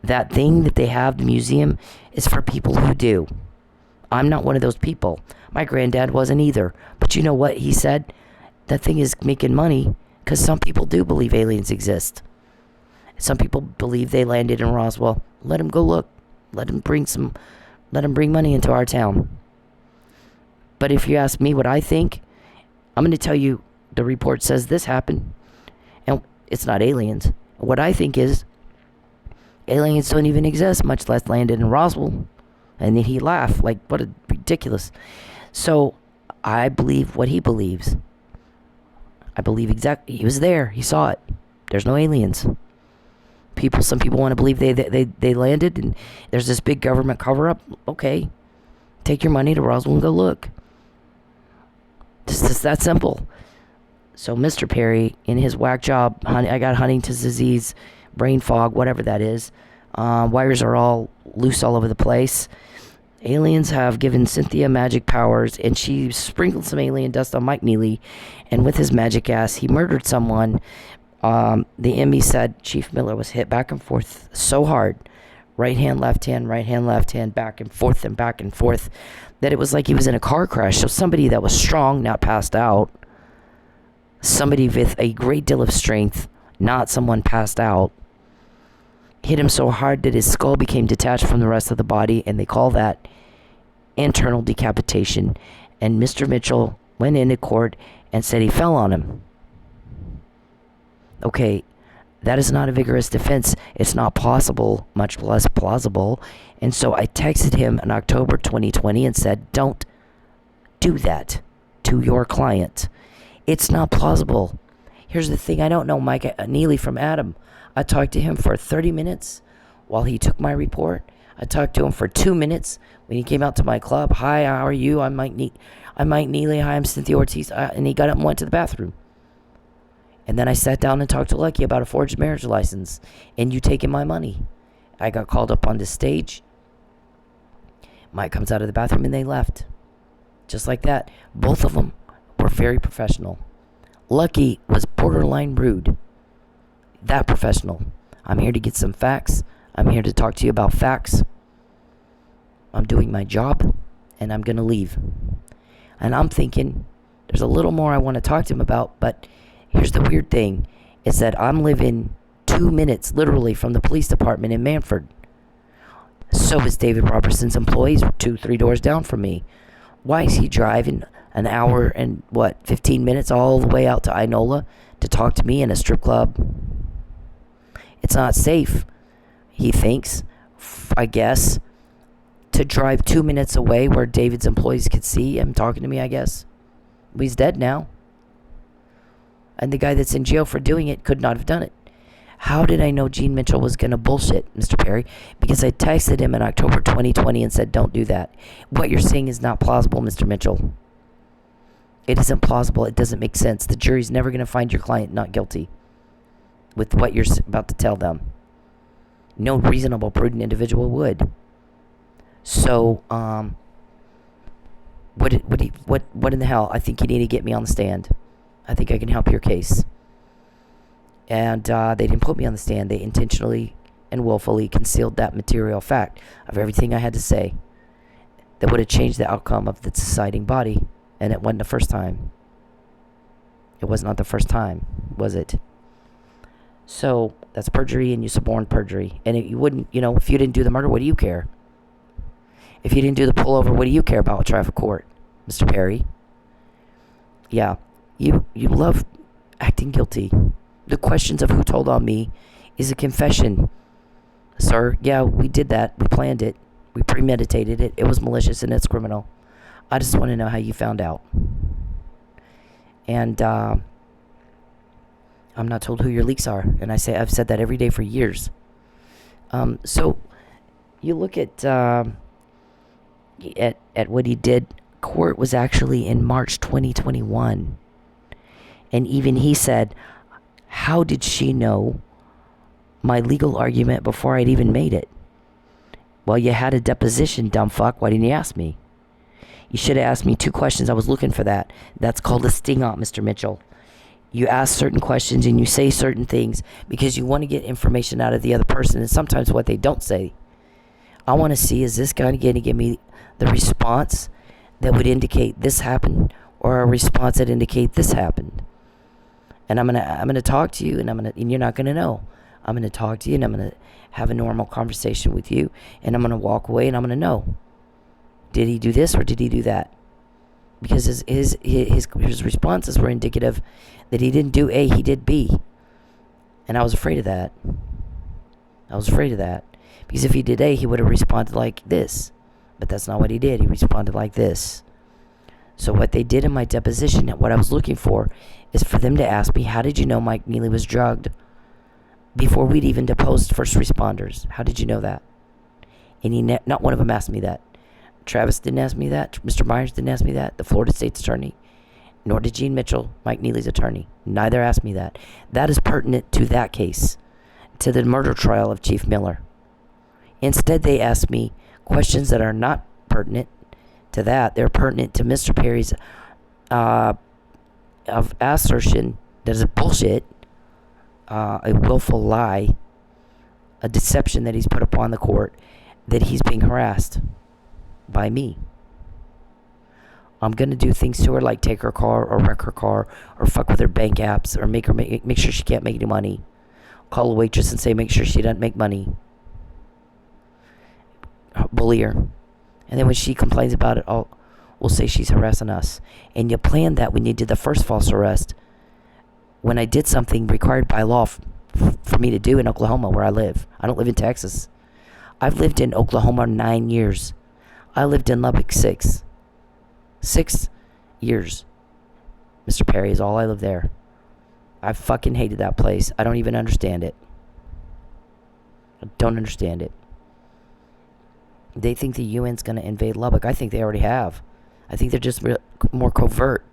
That thing that they have, the museum, is for people who do. I'm not one of those people. My granddad wasn't either. But you know what he said? That thing is making money because some people do believe aliens exist. Some people believe they landed in Roswell. Let them go look. Let them bring money into our town. But if you ask me what I think, I'm going to tell you the report says this happened. And it's not aliens. What I think is aliens don't even exist, much less landed in Roswell. And then he laughed, like, what a ridiculous. So I believe what he believes. I believe exactly. He was there. He saw it. There's no aliens. Some people want to believe they landed and there's this big government cover-up. Okay. Take your money to Roswell and go look. It's that simple. So Mr. Perry, in his whack job, I got Huntington's disease, brain fog, whatever that is. Wires are all loose all over the place. Aliens have given Cynthia magic powers, and she sprinkled some alien dust on Mike Neely, and with his magic ass, he murdered someone. The ME said Chief Miller was hit back and forth so hard, right hand, left hand, back and forth, that it was like he was in a car crash. So somebody that was strong, not passed out, somebody with a great deal of strength, not someone passed out, hit him so hard that his skull became detached from the rest of the body, and they call that internal decapitation. And Mr. Mitchell went into court and said he fell on him. Okay, that is not a vigorous defense. It's not possible, much less plausible. And so I texted him in October 2020 and said, don't do that to your client. It's not plausible. Here's the thing. I don't know Mike Neely from Adam. I talked to him for 30 minutes while he took my report. I talked to him for 2 minutes when he came out to my club. Hi, how are you? I'm Mike Neely. Hi, I'm Cynthia Ortiz. And he got up and went to the bathroom. And then I sat down and talked to Lucky about a forged marriage license and you taking my money. I got called up on the stage. Mike comes out of the bathroom and they left. Just like that. Both of them were very professional. Lucky was borderline rude. That professional. I'm here to get some facts. I'm here to talk to you about facts. I'm doing my job and I'm going to leave. And I'm thinking there's a little more I want to talk to him about, but here's the weird thing, is that I'm living 2 minutes literally from the police department in Manford. So is David Roberson's employees 2-3 doors down from me. Why is he driving an hour and 15 minutes all the way out to Inola to talk to me in a strip club? It's not safe, he thinks, I guess, to drive 2 minutes away where David's employees could see him talking to me, I guess. He's dead now. And the guy that's in jail for doing it could not have done it. How did I know Gene Mitchell was going to bullshit, Mr. Perry? Because I texted him in October 2020 and said, don't do that. What you're saying is not plausible, Mr. Mitchell. It isn't plausible. It doesn't make sense. The jury's never going to find your client not guilty with what you're about to tell them. No reasonable, prudent individual would. So, what in the hell? I think you need to get me on the stand. I think I can help your case. And they didn't put me on the stand. They intentionally and willfully concealed that material fact of everything I had to say that would have changed the outcome of the deciding body. And it wasn't the first time. It was not the first time, was it? So that's perjury and you suborn perjury. And if you wouldn't, if you didn't do the murder, what do you care? If you didn't do the pullover, what do you care about traffic court, Mr. Perry? Yeah, you love acting guilty. The questions of who told on me is a confession. Sir, yeah, we did that. We planned it. We premeditated it. It was malicious and it's criminal. I just want to know how you found out. And I'm not told who your leaks are. And I've said that every day for years. So you look at what he did. Court was actually in March 2021. And even he said, how did she know my legal argument before I'd even made it? Well, you had a deposition, dumb fuck. Why didn't you ask me? You should have asked me 2 questions. I was looking for that. That's called a sting-up, Mr. Mitchell. You ask certain questions and you say certain things because you want to get information out of the other person, and sometimes what they don't say. I want to see, is this guy going to give me the response that would indicate this happened, or a response that indicate this happened? And I'm gonna talk to you, and you're not gonna know. I'm gonna talk to you, and I'm gonna have a normal conversation with you, and I'm gonna walk away, and I'm gonna know, did he do this or did he do that? Because his responses were indicative that he didn't do A, he did B. And I was afraid of that. I was afraid of that. Because if he did A, he would have responded like this. But that's not what he did. He responded like this. So what they did in my deposition, what I was looking for, is for them to ask me, how did you know Mike Neely was drugged? Before we'd even deposed first responders. How did you know that? And not one of them asked me that. Travis didn't ask me that. Mr. Myers didn't ask me that. The Florida State's attorney. Nor did Gene Mitchell, Mike Neely's attorney. Neither asked me that. That is pertinent to that case. To the murder trial of Chief Miller. Instead, they asked me questions that are not pertinent to that. They're pertinent to Mr. Perry's of assertion that is bullshit, a willful lie, a deception that he's put upon the court, that he's being harassed by me. I'm gonna do things to her like take her car or wreck her car or fuck with her bank apps or make sure she can't make any money. Call a waitress and say make sure she doesn't make money. Bully her. And then when she complains about it, we'll say she's harassing us. And you planned that when you did the first false arrest, when I did something required by law for me to do in Oklahoma where I live. I don't live in Texas. I've lived in Oklahoma 9 years. I lived in Lubbock 6 years. Mr. Perry is all I live there. I fucking hated that place. I don't even understand it. I don't understand it. They think the UN's going to invade Lubbock. I think they already have. I think they're just more covert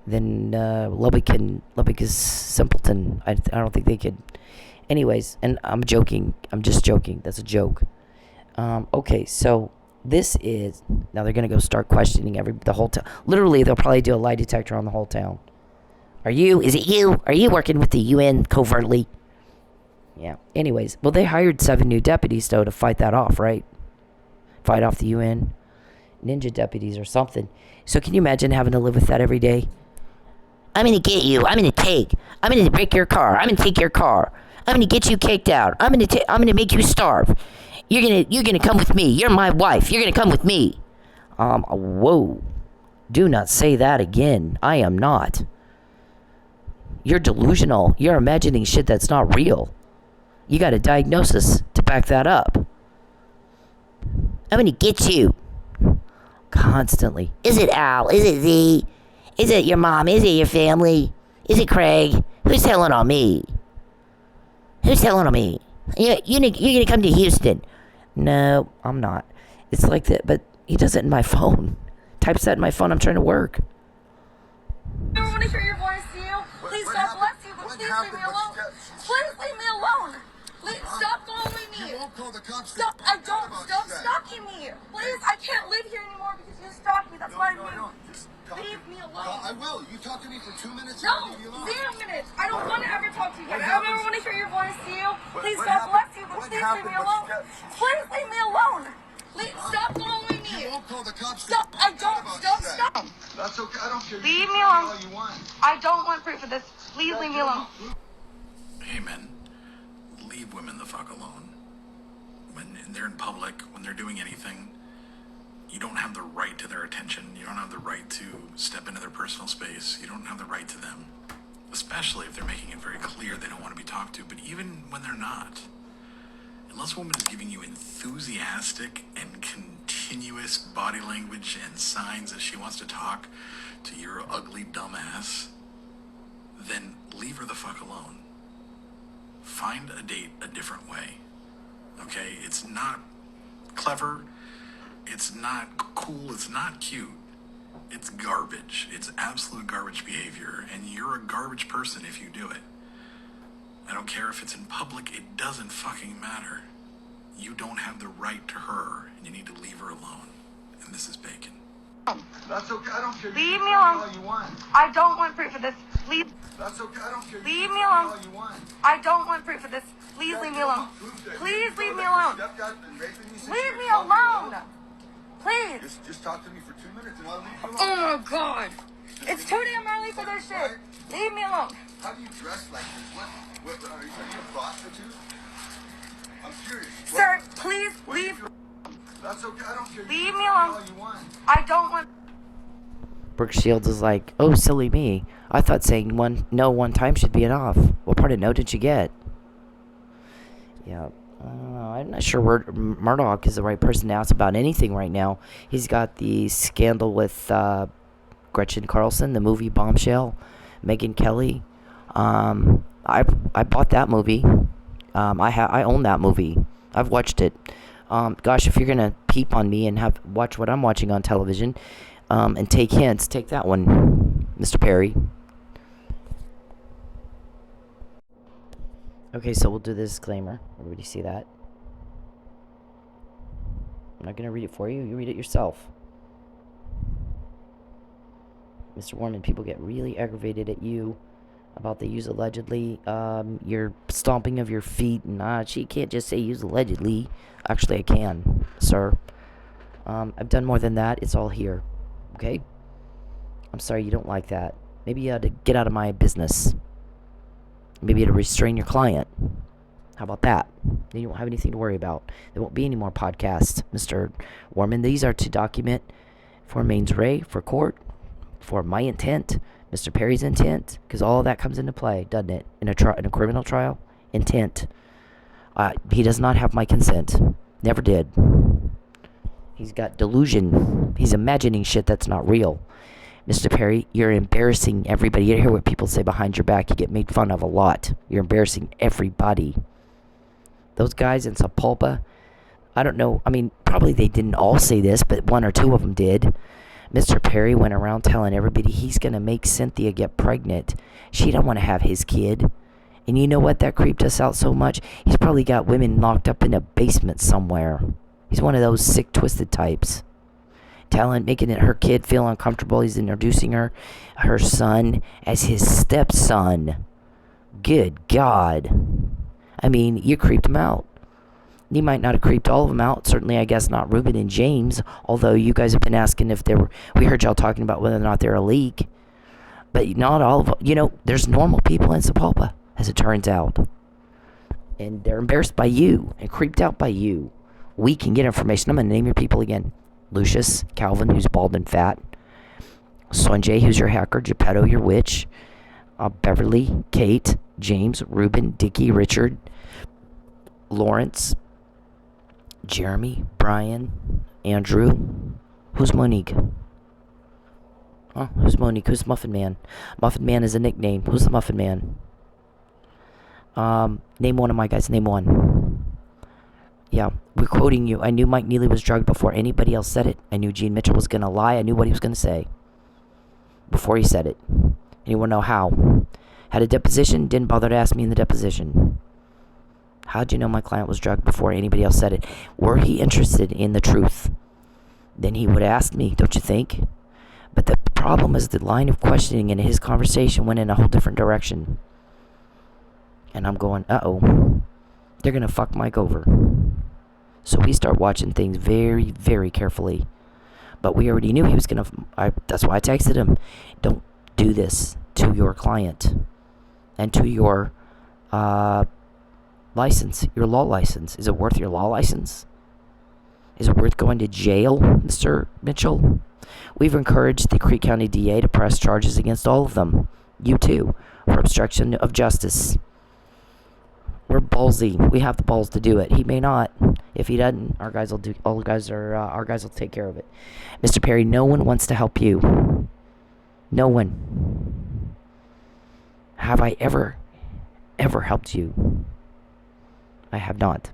than Lubbock is simpleton. I don't think they could. Anyways, and I'm joking. I'm just joking. That's a joke. Okay, so this is... Now they're going to go start questioning the whole town. Literally, they'll probably do a lie detector on the whole town. Is it you? Are you working with the UN covertly? Yeah. Anyways, well, they hired 7 new deputies, though, to fight that off, right? Fight off the UN. Ninja deputies or something. So can you imagine having to live with that every day? I'm going to get you. I'm going to break your car. I'm going to take your car. I'm going to get you kicked out. I'm going to make you starve. You're going to come with me. You're my wife. You're going to come with me. Whoa. Do not say that again. I am not. You're delusional. You're imagining shit that's not real. You got a diagnosis to back that up. I'm going to get you. Constantly. Is it Al? Is it Z? Is it your mom? Is it your family? Is it Craig? Who's telling on me? Who's telling on me? You're going to come to Houston. No, I'm not. It's like that, but he does it in my phone. Types that in my phone. I'm trying to work. I don't want to hear your voice, you. Please, God bless you, but please leave me alone. Please leave me alone. Please stop following me. You won't call the cops. Stop stalking me. Please, I can't live here anymore because you stalked me. That's why I'm here. Leave me alone. I will. You talk to me for 2 minutes. No, 0 minutes. I don't want to ever talk to you again. I don't ever want to hear your voice, you. Please, God bless you, but please leave me alone. Please leave me alone. Please stop following me. You won't call the cops. Stop. Stop. That's okay. I don't care. Leave me alone. I don't want proof of this. Please leave me alone. Hey, men. Leave women the fuck alone. When they're in public, when they're doing anything, you don't have the right to their attention. You don't have the right to step into their personal space. You don't have the right to them. Especially if they're making it very clear they don't want to be talked to. But even when they're not, unless a woman is giving you enthusiastic and continuous body language and signs that she wants to talk to your ugly dumbass, then leave her the fuck alone. Find a date a different way. Okay? It's not clever. It's not cool. It's not cute. It's garbage. It's absolute garbage behavior. And you're a garbage person if you do it. I don't care if it's in public. It doesn't fucking matter. You don't have the right to her. And you need to leave her alone. And this is Bacon. That's okay. I don't care. Leave me alone. All you want. I don't want proof of this. Please. That's okay. I don't care. Leave me alone. All you want. I don't want proof of this. Please leave me alone. Please leave me alone. Leave me alone. Please. Just talk to me for 2 minutes and I'll leave you alone. Oh my God. It's too damn early for this shit. Leave me alone. How do you dress like this? What are you a prostitute? I'm curious. Sir, please leave. That's okay. I don't care. Leave me alone. All you want. I don't want. Brooke Shields is like, oh, silly me. I thought saying no one time should be enough. What part of no did you get? Yeah. I'm not sure where Murdoch is the right person to ask about anything right now. He's got the scandal with Gretchen Carlson, the movie Bombshell, Megyn Kelly. I bought that movie. I own that movie. I've watched it. Gosh, if you're gonna peep on me and watch what I'm watching on television, and take hints, take that one, Mr. Perry. Okay, so we'll do the disclaimer. Everybody see that? I'm not gonna read it for you. You read it yourself. Mr. Warman, people get really aggravated at you about the use allegedly, your stomping of your feet, and she can't just say use allegedly. Actually, I can, sir. I've done more than that. It's all here. Okay? I'm sorry you don't like that. Maybe you had to get out of my business. Maybe you had to restrain your client. How about that? Then you won't have anything to worry about. There won't be any more podcasts, Mr. Warman. These are to document for mains ray, for court, for my intent, Mr. Perry's intent, because all of that comes into play, doesn't it? In a criminal trial, intent. He does not have my consent. Never did. He's got delusion. He's imagining shit that's not real. Mr. Perry, you're embarrassing everybody. You hear what people say behind your back. You get made fun of a lot. You're embarrassing everybody. Those guys in Sepulpa, I don't know. I mean, probably they didn't all say this, but one or two of them did. Mr. Perry went around telling everybody he's going to make Cynthia get pregnant. She don't want to have his kid. And you know what? That creeped us out so much. He's probably got women locked up in a basement somewhere. He's one of those sick, twisted types. Making her kid feel uncomfortable. He's introducing her son, as his stepson. Good God. I mean, you creeped him out. He might not have creeped all of them out. Certainly, I guess not Ruben and James. Although you guys have been asking if there were... We heard y'all talking about whether or not they're a leak. But not all of them. You know, there's normal people in Sepulpa, as it turns out. And they're embarrassed by you and creeped out by you. We can get information. I'm going to name your people again. Lucius, Calvin, who's bald and fat. Sanjay, who's your hacker. Geppetto, your witch. Beverly, Kate, James, Ruben, Dickie, Richard, Lawrence, Jeremy, Brian, Andrew. Who's Monique? Huh? Who's Monique? Who's Muffin Man? Muffin Man is a nickname. Who's the Muffin Man? Name one of my guys. Name one. Yeah, we're quoting you. I knew Mike Neely was drugged before anybody else said it. I knew Gene Mitchell was going to lie. I knew what he was going to say before he said it. And you want to know how? Had a deposition, didn't bother to ask me in the deposition. How'd you know my client was drugged before anybody else said it? Were he interested in the truth? Then he would ask me, don't you think? But the problem is the line of questioning in his conversation went in a whole different direction. And I'm going, uh-oh. They're going to fuck Mike over. So we start watching things very, very carefully. But we already knew he was going to... That's why I texted him. Don't do this to your client. And to your license. Your law license. Is it worth your law license? Is it worth going to jail, Mr. Mitchell? We've encouraged the Creek County DA to press charges against all of them. You too. For obstruction of justice. We're ballsy. We have the balls to do it. He may not. If he doesn't, our guys will do. Our guys will take care of it. Mr. Perry, no one wants to help you. No one. Have I ever helped you? I have not.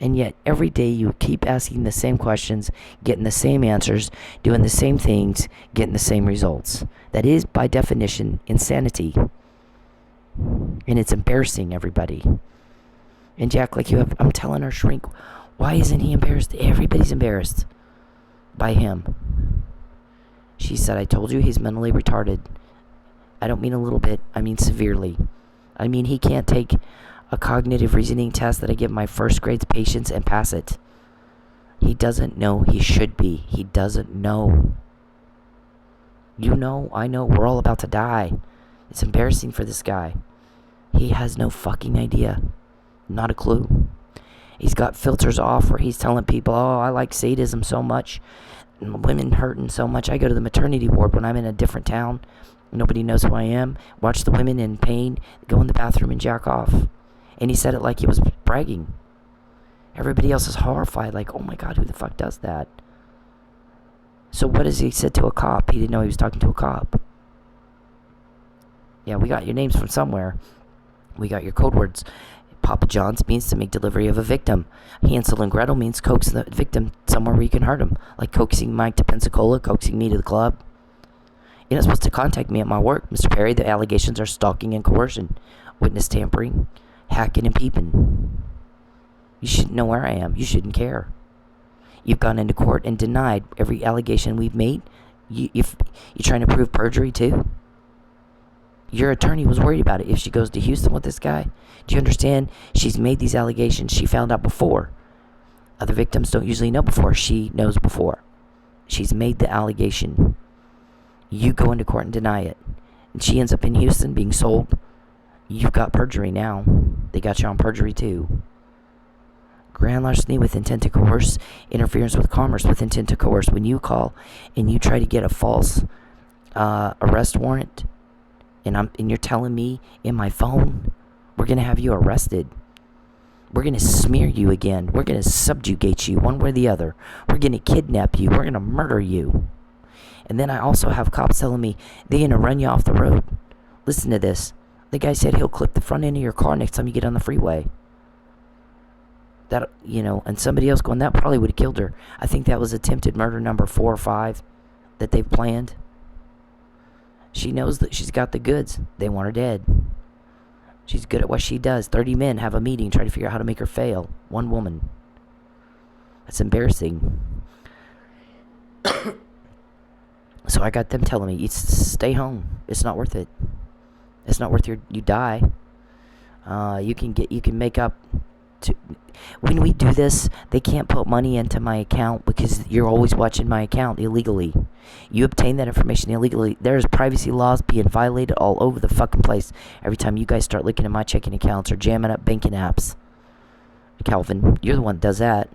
And yet, every day you keep asking the same questions, getting the same answers, doing the same things, getting the same results. That is, by definition, insanity. And it's embarrassing, everybody. And Jack, like you have... I'm telling our shrink, why isn't he embarrassed? Everybody's embarrassed by him. She said, I told you he's mentally retarded. I don't mean a little bit. I mean severely. I mean he can't take a cognitive reasoning test that I give my first grade patients and pass it. He doesn't know he should be. He doesn't know. You know, I know, we're all about to die. It's embarrassing for this guy. He has no fucking idea. Not a clue. He's got filters off where he's telling people, oh, I like sadism so much. And women hurting so much. I go to the maternity ward when I'm in a different town. Nobody knows who I am. Watch the women in pain go in the bathroom and jack off. And he said it like he was bragging. Everybody else is horrified, like, oh my God, who the fuck does that? So what has he said to a cop? He didn't know he was talking to a cop. Yeah, we got your names from somewhere. We got your code words. Papa John's means to make delivery of a victim. Hansel and Gretel means coax the victim somewhere where you can hurt him. Like coaxing Mike to Pensacola, coaxing me to the club. You're not supposed to contact me at my work, Mr. Perry. The allegations are stalking and coercion. Witness tampering. Hacking and peeping. You shouldn't know where I am. You shouldn't care. You've gone into court and denied every allegation we've made. You're trying to prove perjury too? Your attorney was worried about it. If she goes to Houston with this guy, do you understand? She's made these allegations. She found out before. Other victims don't usually know before. She knows before. She's made the allegation. You go into court and deny it. And she ends up in Houston being sold. You've got perjury now. They got you on perjury too. Grand larceny with intent to coerce. Interference with commerce with intent to coerce. When you call and you try to get a false arrest warrant, and you're telling me in my phone, we're going to have you arrested. We're going to smear you again. We're going to subjugate you one way or the other. We're going to kidnap you. We're going to murder you. And then I also have cops telling me they're going to run you off the road. Listen to this. The guy said he'll clip the front end of your car next time you get on the freeway. That, and somebody else going, that probably would have killed her. I think that was attempted murder number 4 or 5 that they've planned. She knows that she's got the goods. They want her dead. She's good at what she does. 30 men have a meeting, try to figure out how to make her fail. One woman. That's embarrassing. So I got them telling me, you stay home. It's not worth it. It's not worth you die. You can make up to, when we do this, they can't put money into my account because you're always watching my account illegally. You obtain that information illegally. There's privacy laws being violated all over the fucking place every time you guys start looking at my checking accounts or jamming up banking apps. Calvin, you're the one that does that.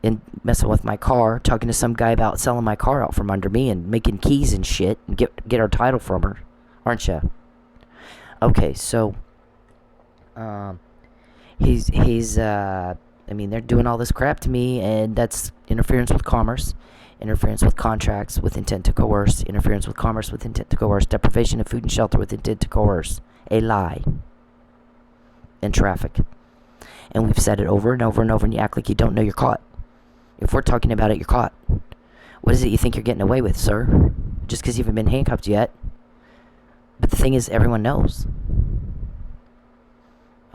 And messing with my car, talking to some guy about selling my car out from under me and making keys and shit and get our title from her, aren't you? Okay, so they're doing all this crap to me, and that's interference with commerce, interference with contracts with intent to coerce, interference with commerce with intent to coerce, deprivation of food and shelter with intent to coerce, a lie, and traffic. And we've said it over and over and over, and you act like you don't know you're caught. If we're talking about it, you're caught. What is it you think you're getting away with, sir? Just because you haven't been handcuffed yet. But the thing is, everyone knows.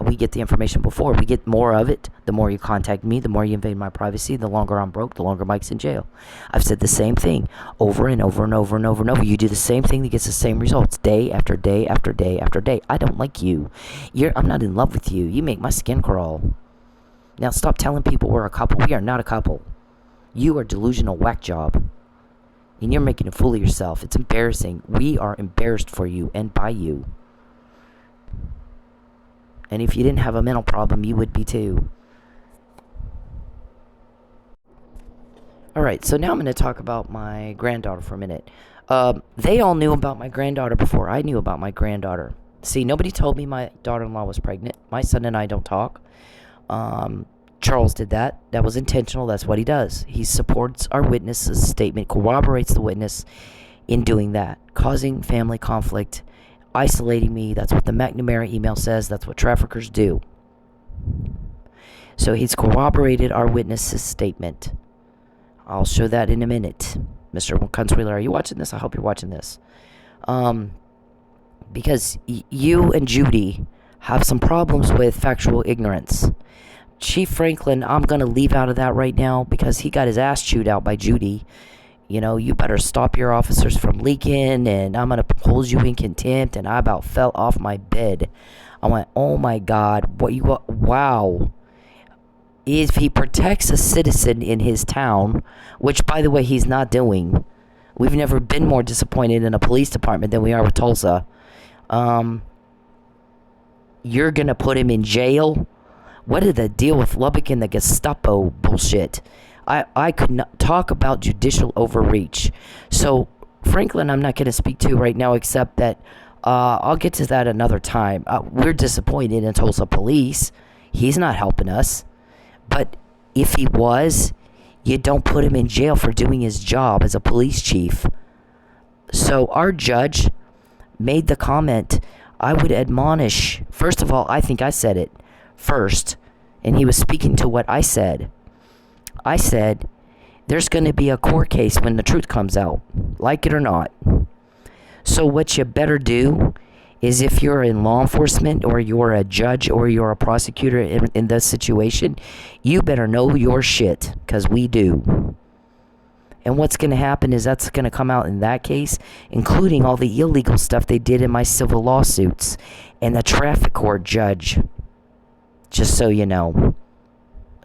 We get the information before. We get more of it. The more you contact me, the more you invade my privacy, the longer I'm broke, the longer Mike's in jail. I've said the same thing over and over and over and over and over. You do the same thing that gets the same results day after day after day after day. I don't like you. I'm not in love with you. You make my skin crawl. Now stop telling people we're a couple. We are not a couple. You are delusional whack job. And you're making a fool of yourself. It's embarrassing. We are embarrassed for you and by you. And if you didn't have a mental problem, you would be too. Alright, so now I'm going to talk about my granddaughter for a minute. They all knew about my granddaughter before I knew about my granddaughter. See, nobody told me my daughter-in-law was pregnant. My son and I don't talk. Charles did that. That was intentional. That's what he does. He supports our witness's statement, corroborates the witness in doing that, causing family conflict, isolating me. That's what the McNamara email says. That's what traffickers do. So he's corroborated our witness's statement. I'll show that in a minute. Mr. Consuelo, are you watching this? I hope you're watching this. Because you and Judy have some problems with factual ignorance. Chief Franklin, I'm going to leave out of that right now because he got his ass chewed out by Judy. You better stop your officers from leaking, and I'm going to hold you in contempt, and I about fell off my bed. I went, oh my God, wow. If he protects a citizen in his town, which, by the way, he's not doing, we've never been more disappointed in a police department than we are with Tulsa, you're going to put him in jail? What is the deal with Lubbock and the Gestapo bullshit? I could not talk about judicial overreach. So, Franklin, I'm not going to speak to right now, except that I'll get to that another time. We're disappointed in Tulsa police. He's not helping us. But if he was, you don't put him in jail for doing his job as a police chief. So our judge made the comment, I would admonish, first of all, I think I said it first, and he was speaking to what I said. I said, there's going to be a court case when the truth comes out, like it or not. So what you better do is, if you're in law enforcement or you're a judge or you're a prosecutor in this situation, you better know your shit, because we do. And what's going to happen is that's going to come out in that case, including all the illegal stuff they did in my civil lawsuits and the traffic court judge. Just so you know.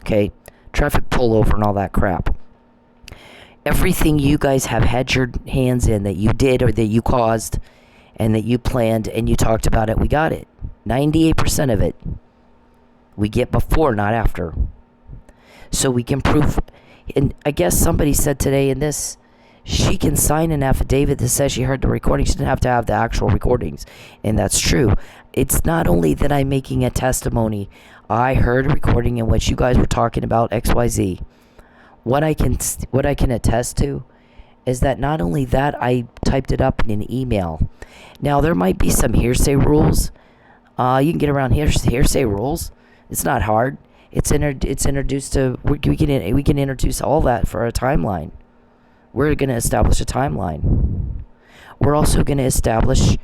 Okay? Traffic pullover and all that crap. Everything you guys have had your hands in that you did or that you caused and that you planned and you talked about it, we got it. 98% of it. We get before, not after. So we can prove. And I guess somebody said today in this, she can sign an affidavit that says she heard the recording. She doesn't have to have the actual recordings. And that's true. It's not only that I'm making a testimony. I heard a recording in which you guys were talking about XYZ. What I can attest to is that not only that, I typed it up in an email. Now, there might be some hearsay rules. You can get around hearsay rules. It's not hard. It's introduced to, we can introduce all that for a timeline. We're going to establish a timeline. We're also going to establish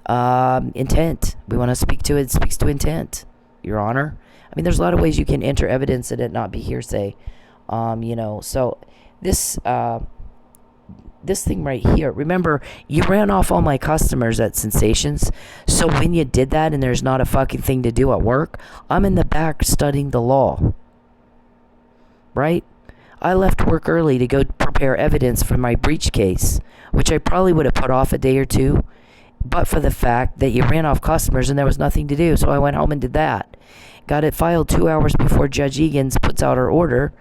intent. We want to speak to it. Speaks to intent, Your Honor. I mean, there's a lot of ways you can enter evidence and it not be hearsay. So this thing right here, remember, you ran off all my customers at Sensations. So when you did that and there's not a fucking thing to do at work, I'm in the back studying the law. Right? I left work early to go prepare evidence for my breach case, which I probably would have put off a day or two, but for the fact that you ran off customers and there was nothing to do. So I went home and did that. Got it filed 2 hours before Judge Egan's puts out her order.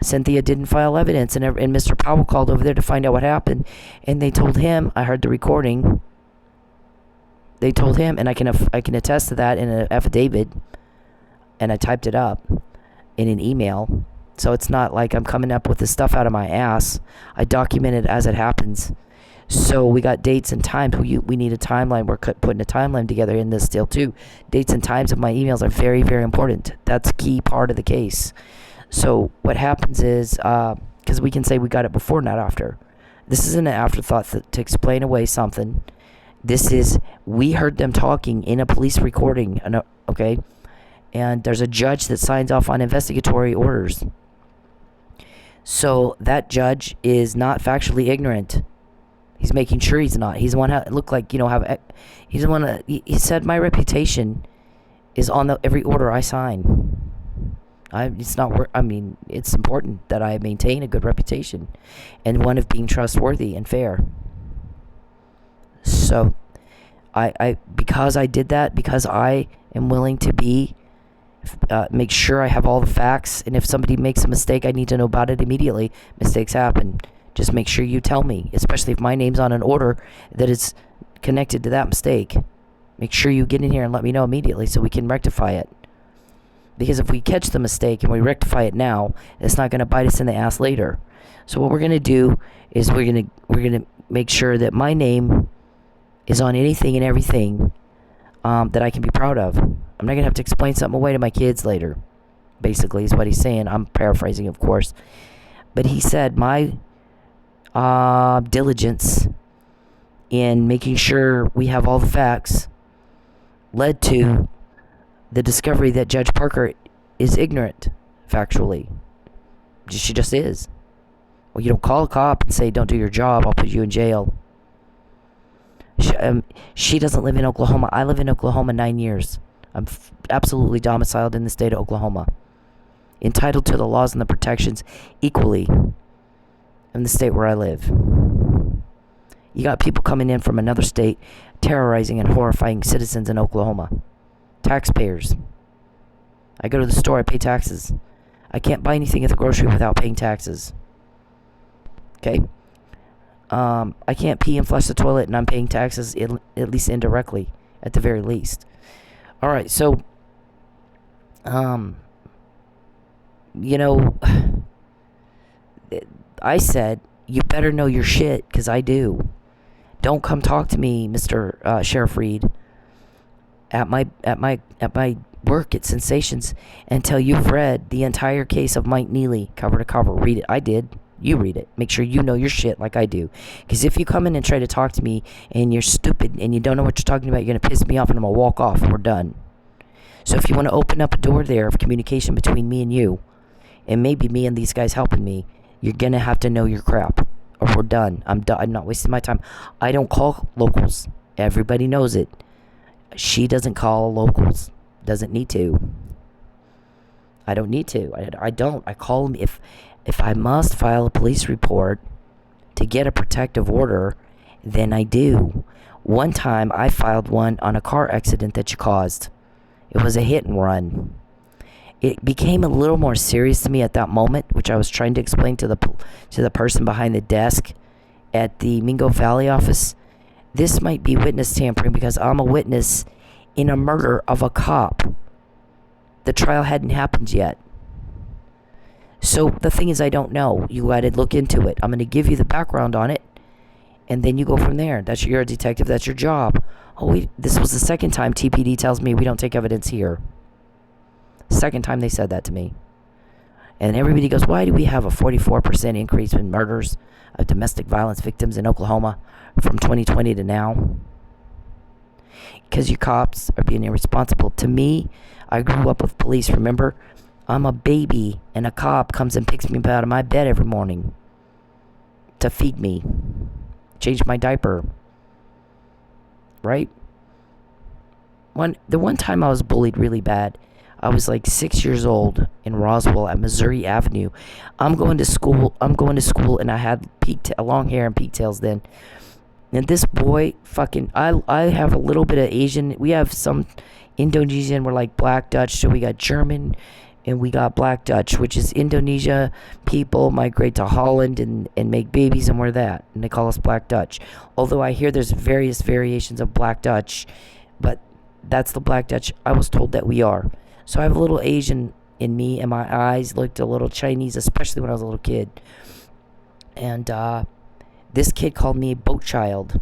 Cynthia didn't file evidence, and Mr. Powell called over there to find out what happened, and they told him, I heard the recording, they told him, and I can attest to that in an affidavit, and I typed it up in an email, so it's not like I'm coming up with this stuff out of my ass. I document it as it happens. So we got dates and times. We need a timeline. We're putting a timeline together in this deal too. Dates and times of my emails are very, very important. That's a key part of the case. So what happens is, because we can say we got it before, not after. This isn't an afterthought to explain away something. This is, we heard them talking in a police recording, okay? And there's a judge that signs off on investigatory orders. So that judge is not factually ignorant. He's making sure he's not. He's the one that look like, he's the one that, he said my reputation is on every order I sign. It's important that I maintain a good reputation and one of being trustworthy and fair. So, because I did that, because I am willing to make sure I have all the facts, and if somebody makes a mistake, I need to know about it immediately. Mistakes happen. Just make sure you tell me, especially if my name's on an order that is connected to that mistake. Make sure you get in here and let me know immediately so we can rectify it. Because if we catch the mistake and we rectify it now, it's not going to bite us in the ass later. So what we're going to do is we're going to make sure that my name is on anything and everything that I can be proud of. I'm not going to have to explain something away to my kids later. Basically, is what he's saying. I'm paraphrasing, of course. But he said my diligence in making sure we have all the facts led to the discovery that Judge Parker is ignorant, factually. She just is. Well, you don't call a cop and say, don't do your job, I'll put you in jail. She doesn't live in Oklahoma. I live in Oklahoma 9 years. I'm absolutely domiciled in the state of Oklahoma. Entitled to the laws and the protections equally in the state where I live. You got people coming in from another state terrorizing and horrifying citizens in Oklahoma. Taxpayers. I go to the store, I pay taxes. I can't buy anything at the grocery without paying taxes. Okay? I can't pee and flush the toilet, and I'm paying taxes, at least indirectly, at the very least. All right, so, you know, I said, you better know your shit, because I do. Don't come talk to me, Mr. Sheriff Reed, at my work at Sensations until you've read the entire case of Mike Neely cover to cover. Read it. I did. You read it. Make sure you know your shit like I do. Because if you come in and try to talk to me and you're stupid and you don't know what you're talking about, you're going to piss me off and I'm going to walk off and we're done. So if you want to open up a door there of communication between me and you, and maybe me and these guys helping me, you're going to have to know your crap. Or we're done. I'm done. I'm not wasting my time. I don't call locals. Everybody knows it. She doesn't call locals. Doesn't need to. I don't need to. I don't. I call them if I must file a police report to get a protective order, then I do. One time I filed one on a car accident that you caused. It was a hit and run. It became a little more serious to me at that moment, which I was trying to explain to the person behind the desk at the Mingo Valley office. This might be witness tampering because I'm a witness in a murder of a cop. The trial hadn't happened yet. So the thing is, I don't know. You got to look into it. I'm going to give you the background on it, and then you go from there. You're a detective. That's your job. This was the second time TPD tells me we don't take evidence here. Second time they said that to me. And everybody goes, why do we have a 44% increase in murders of domestic violence victims in Oklahoma from 2020 to now? Because you cops are being irresponsible. To me, I grew up with police, remember? I'm a baby, and a cop comes and picks me up out of my bed every morning to feed me, change my diaper, right? The one time I was bullied really bad, I was like 6 years old in Roswell at Missouri Avenue. I'm going to school, and I had long hair and pigtails then. And this boy, I have a little bit of Asian. We have some Indonesian. We're like Black Dutch. So we got German and we got Black Dutch, which is Indonesia people migrate to Holland and make babies, and we're that. And they call us Black Dutch. Although I hear there's various variations of Black Dutch, but that's the Black Dutch I was told that we are. So I have a little Asian in me, and my eyes looked a little Chinese, especially when I was a little kid. And this kid called me a boat child,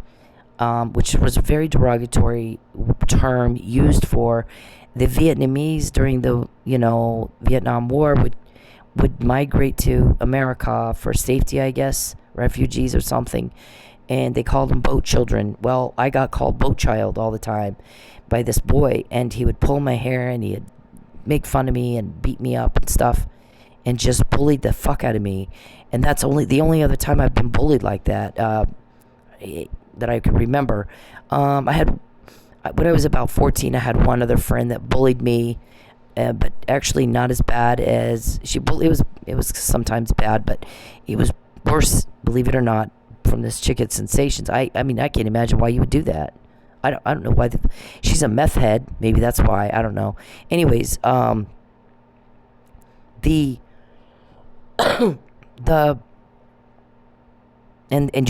which was a very derogatory term used for the Vietnamese during the Vietnam War would migrate to America for safety, I guess, refugees or something, and they called them boat children. Well, I got called boat child all the time by this boy, and he would pull my hair and he'd make fun of me and beat me up and stuff and just bullied the fuck out of me. And that's the only other time I've been bullied like that that I can remember. When I was about 14, I had one other friend that bullied me, but actually not as bad as she bullied. It was sometimes bad, but it was worse, believe it or not, from this chick at Sensations. I mean, I can't imagine why you would do that. I don't know why. She's a meth head. Maybe that's why. I don't know. Anyways, and you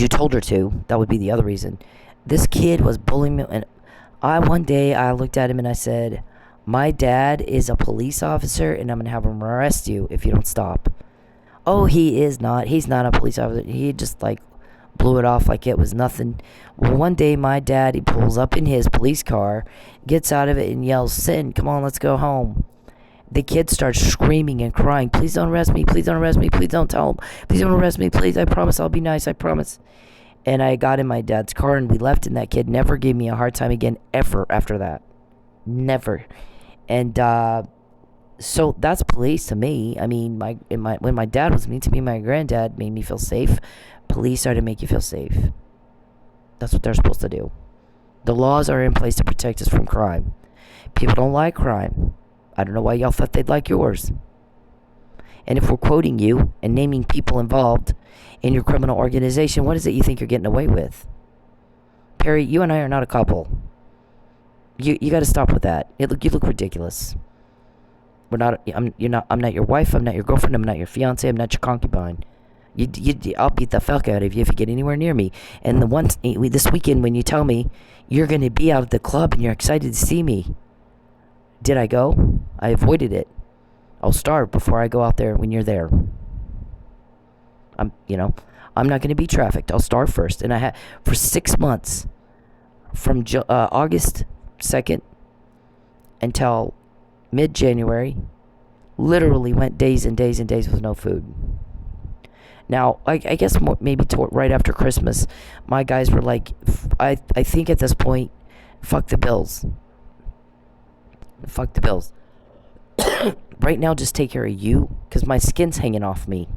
told her to. That would be the other reason. This kid was bullying me, and one day I looked at him and I said, my dad is a police officer, and I'm gonna have him arrest you if you don't stop. Oh, he is not. He's not a police officer. He just blew it off like it was nothing. Well, one day my daddy pulls up in his police car, gets out of it and yells, Sin, come on, let's go home. The kid starts screaming and crying, please don't arrest me, please don't arrest me, please don't tell him, please don't arrest me, please, I promise I'll be nice, I promise. And I got in my dad's car and we left, and that kid never gave me a hard time again, ever, after that. Never. And so that's police to me. I mean, when my dad was mean to me, my granddad made me feel safe. Police are to make you feel safe. That's what they're supposed to do. The laws are in place to protect us from crime. People don't like crime. I don't know why y'all thought they'd like yours. And if we're quoting you and naming people involved in your criminal organization, what is it you think you're getting away with? Perry, you and I are not a couple. You got to stop with that. You look ridiculous. I'm not your wife. I'm not your girlfriend. I'm not your fiance. I'm not your concubine. I'll beat the fuck out of you if you get anywhere near me. And this weekend when you tell me you're going to be out at the club and you're excited to see me, did I go? I avoided it. I'll starve before I go out there when you're there. I'm not going to be trafficked. I'll starve first. And I had for 6 months, from August 2nd until mid-January, literally went days and days and days with no food. Now, I guess maybe right after Christmas, my guys were like, I think at this point, fuck the bills. Fuck the bills. Right now, just take care of you, because my skin's hanging off me.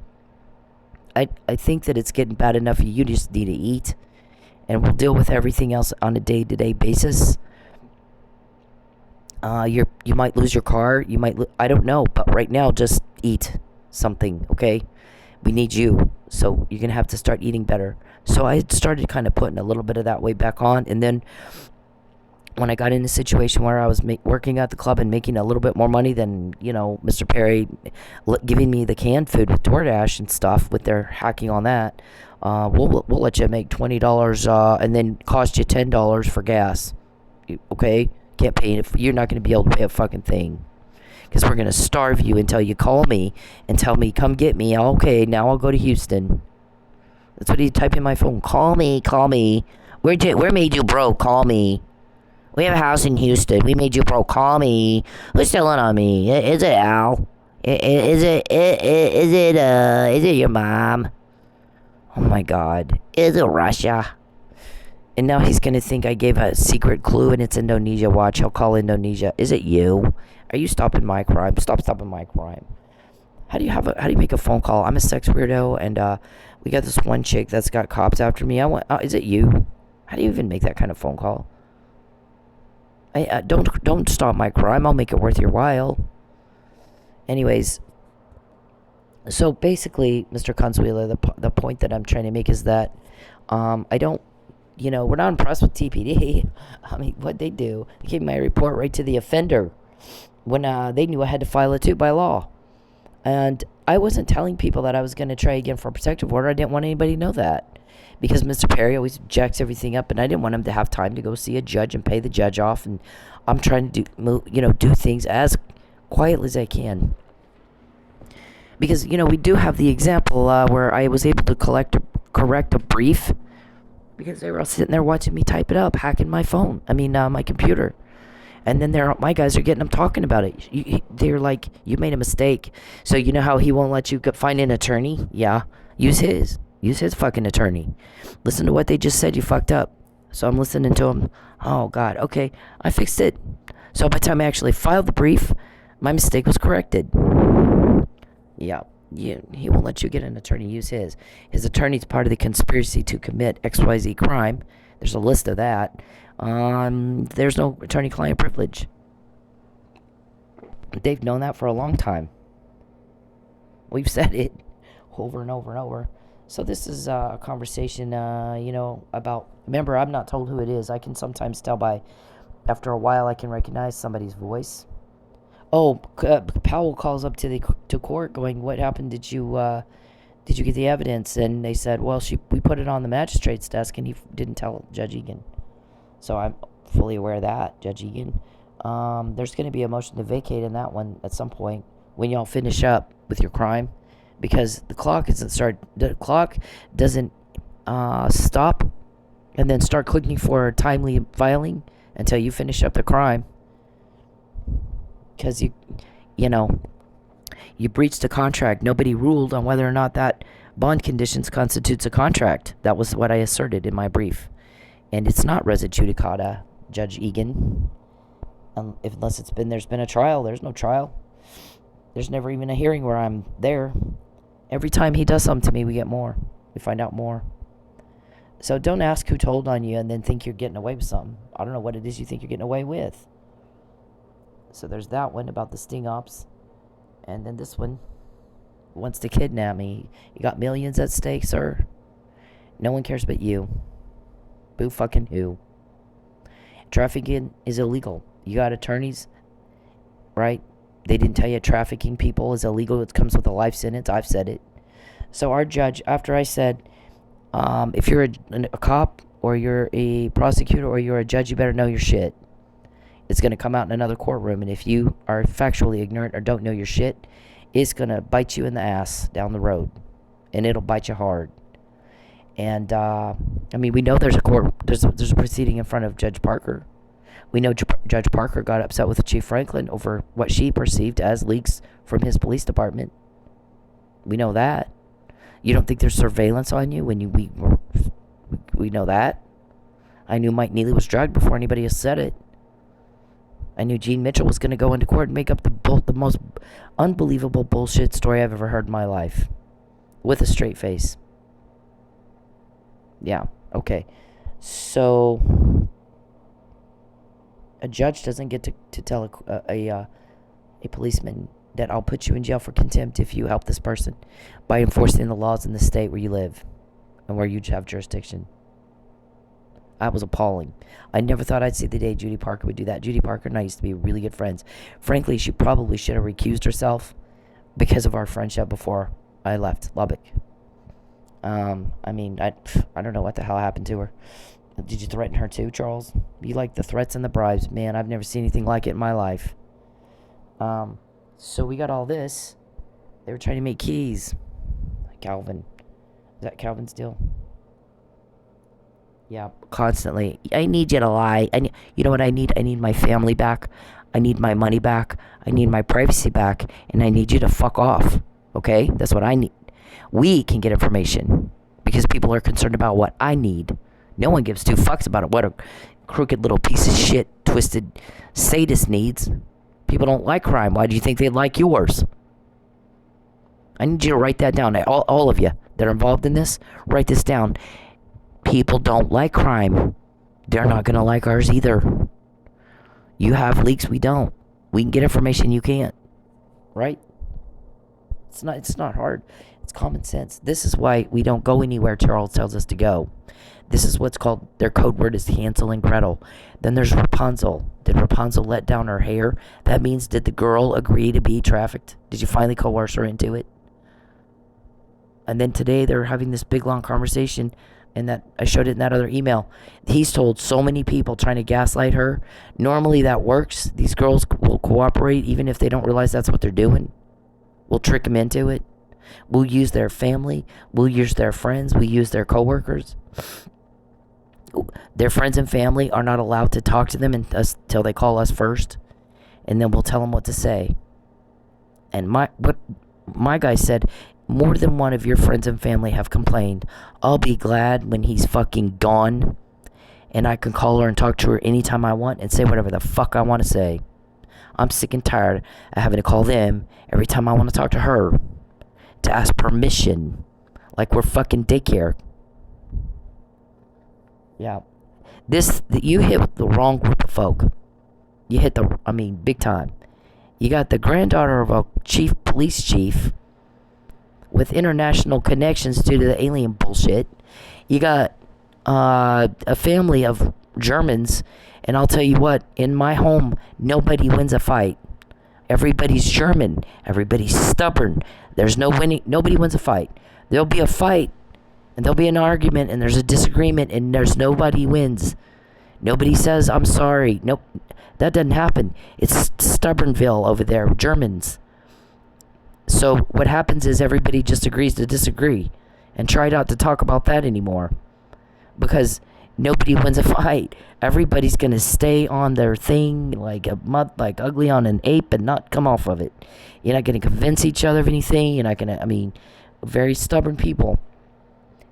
I think that it's getting bad enough. You just need to eat, and we'll deal with everything else on a day-to-day basis. You might lose your car. I don't know, but right now, just eat something, okay? We need you, so you're gonna have to start eating better. So I started kind of putting a little bit of that weight back on, and then when I got in a situation where I was working at the club and making a little bit more money than, Mr. Perry giving me the canned food with DoorDash and stuff, with their hacking on that, we'll let you make $20 and then cost you $10 for gas. Okay? Can't pay it. You're not going to be able to pay a fucking thing. Because we're going to starve you until you call me and tell me, come get me. Okay, now I'll go to Houston. That's what he typed in my phone. Call me. Where made you broke? Call me. We have a house in Houston. We made you broke. Call me. Who's stealing on me? Is it Al? Is it your mom? Oh my God. Is it Russia? And now he's going to think I gave a secret clue and it's Indonesia. Watch, he'll call Indonesia. Is it you? Are you stopping my crime? Stop stopping my crime. How do you make a phone call? I'm a sex weirdo, and we got this one chick that's got cops after me. Is it you? How do you even make that kind of phone call? Don't stop my crime. I'll make it worth your while. Anyways, so basically, Mr. Consuelo, the point that I'm trying to make is that I don't, we're not impressed with TPD. I mean, what they do, they gave my report right to the offender when they knew I had to file it too by law. And I wasn't telling people that I was going to try again for a protective order. I didn't want anybody to know that, because Mr. Perry always jacks everything up, and I didn't want him to have time to go see a judge and pay the judge off. And I'm trying to do things as quietly as I can, because we do have the example where I was able to correct a brief, because they were all sitting there watching me type it up, hacking my phone. My computer. And then my guys are getting them talking about it. They're like, you made a mistake. So you know how he won't let you find an attorney? Yeah. Use his fucking attorney. Listen to what they just said. You fucked up. So I'm listening to him. Oh, God. Okay. I fixed it. So by the time I actually filed the brief, my mistake was corrected. Yeah. He won't let you get an attorney. Use his. His attorney's part of the conspiracy to commit XYZ crime. There's a list of that. There's no attorney-client privilege. They've known that for a long time. We've said it over and over and over. So this is a conversation, about... Remember, I'm not told who it is. I can sometimes tell after a while, I can recognize somebody's voice. Oh, Powell calls up to court going, what happened? Did you get the evidence? And they said, well, we put it on the magistrate's desk, and he didn't tell Judge Egan. So I'm fully aware of that, Judge Egan. There's going to be a motion to vacate in that one at some point when y'all finish up with your crime, because the clock doesn't stop and then start clicking for timely filing until you finish up the crime, because you breached a contract. Nobody ruled on whether or not that bond conditions constitutes a contract. That was what I asserted in my brief. And it's not res judicata, Judge Egan. Unless there's been a trial. There's no trial. There's never even a hearing where I'm there. Every time he does something to me, we get more. We find out more. So don't ask who told on you and then think you're getting away with something. I don't know what it is you think you're getting away with. So there's that one about the sting ops. And then this one wants to kidnap me. You got millions at stake, sir. No one cares but you. Boo fucking who. Trafficking is illegal. You got attorneys, right? They didn't tell you trafficking people is illegal. It comes with a life sentence. I've said it. So our judge, after I said, if you're a cop or you're a prosecutor or you're a judge, you better know your shit. It's going to come out in another courtroom, and if you are factually ignorant or don't know your shit, it's going to bite you in the ass down the road, and it'll bite you hard. And I mean, we know there's a proceeding in front of Judge Parker. We know Judge Parker got upset with Chief Franklin over what she perceived as leaks from his police department. We know that. You don't think there's surveillance on you when we know that. I knew Mike Neely was drugged before anybody else said it. I knew Gene Mitchell was going to go into court and make up the most unbelievable bullshit story I've ever heard in my life. With a straight face. Yeah, okay. So, a judge doesn't get to tell a policeman that I'll put you in jail for contempt if you help this person by enforcing the laws in the state where you live and where you have jurisdiction. That was appalling. I never thought I'd see the day Judy Parker would do that. Judy Parker and I used to be really good friends. Frankly, she probably should have recused herself because of our friendship before I left Lubbock. I mean, I don't know what the hell happened to her. Did you threaten her too, Charles? You like the threats and the bribes. Man, I've never seen anything like it in my life. So we got all this. They were trying to make keys. Calvin. Is that Calvin's deal? Yeah, constantly. I need you to lie. You know what I need? I need my family back. I need my money back. I need my privacy back. And I need you to fuck off. Okay? That's what I need. We can get information because people are concerned about what I need. No one gives two fucks about it. What a crooked little piece of shit, twisted sadist needs. People don't like crime. Why do you think they like yours? I need you to write that down. All of you that are involved in this, write this down. People don't like crime. They're not going to like ours either. You have leaks, we don't. We can get information, you can't. Right? It's not hard. It's common sense. This is why we don't go anywhere Charles tells us to go. This is what's called, their code word is Hansel and Gretel. Then there's Rapunzel. Did Rapunzel let down her hair? That means, did the girl agree to be trafficked? Did you finally coerce her into it? And then today they're having this big long conversation, and that I showed it in that other email. He's told so many people trying to gaslight her. Normally that works. These girls will cooperate even if they don't realize that's what they're doing. We'll trick them into it. We'll use their family. We'll use their friends. We use their coworkers. Their friends and family are not allowed to talk to them until they call us first, and then we'll tell them what to say. And what my guy said, more than one of your friends and family have complained. I'll be glad when he's fucking gone, and I can call her and talk to her anytime I want and say whatever the fuck I want to say. I'm sick and tired of having to call them every time I want to talk to her to ask permission, like we're fucking daycare. Yeah. You hit the wrong group of folk. You hit big time. You got the granddaughter of a police chief with international connections due to the alien bullshit. You got a family of Germans, and I'll tell you what, in my home, nobody wins a fight. Everybody's German. Everybody's stubborn. There's no winning. Nobody wins a fight. There'll be a fight, and there'll be an argument, and there's a disagreement, and nobody wins. Nobody says, I'm sorry. Nope. That doesn't happen. It's Stubbornville over there, Germans. So what happens is everybody just agrees to disagree and try not to talk about that anymore, because nobody wins a fight. Everybody's going to stay on their thing like ugly on an ape and not come off of it. You're not going to convince each other of anything. You're not going to, very stubborn people.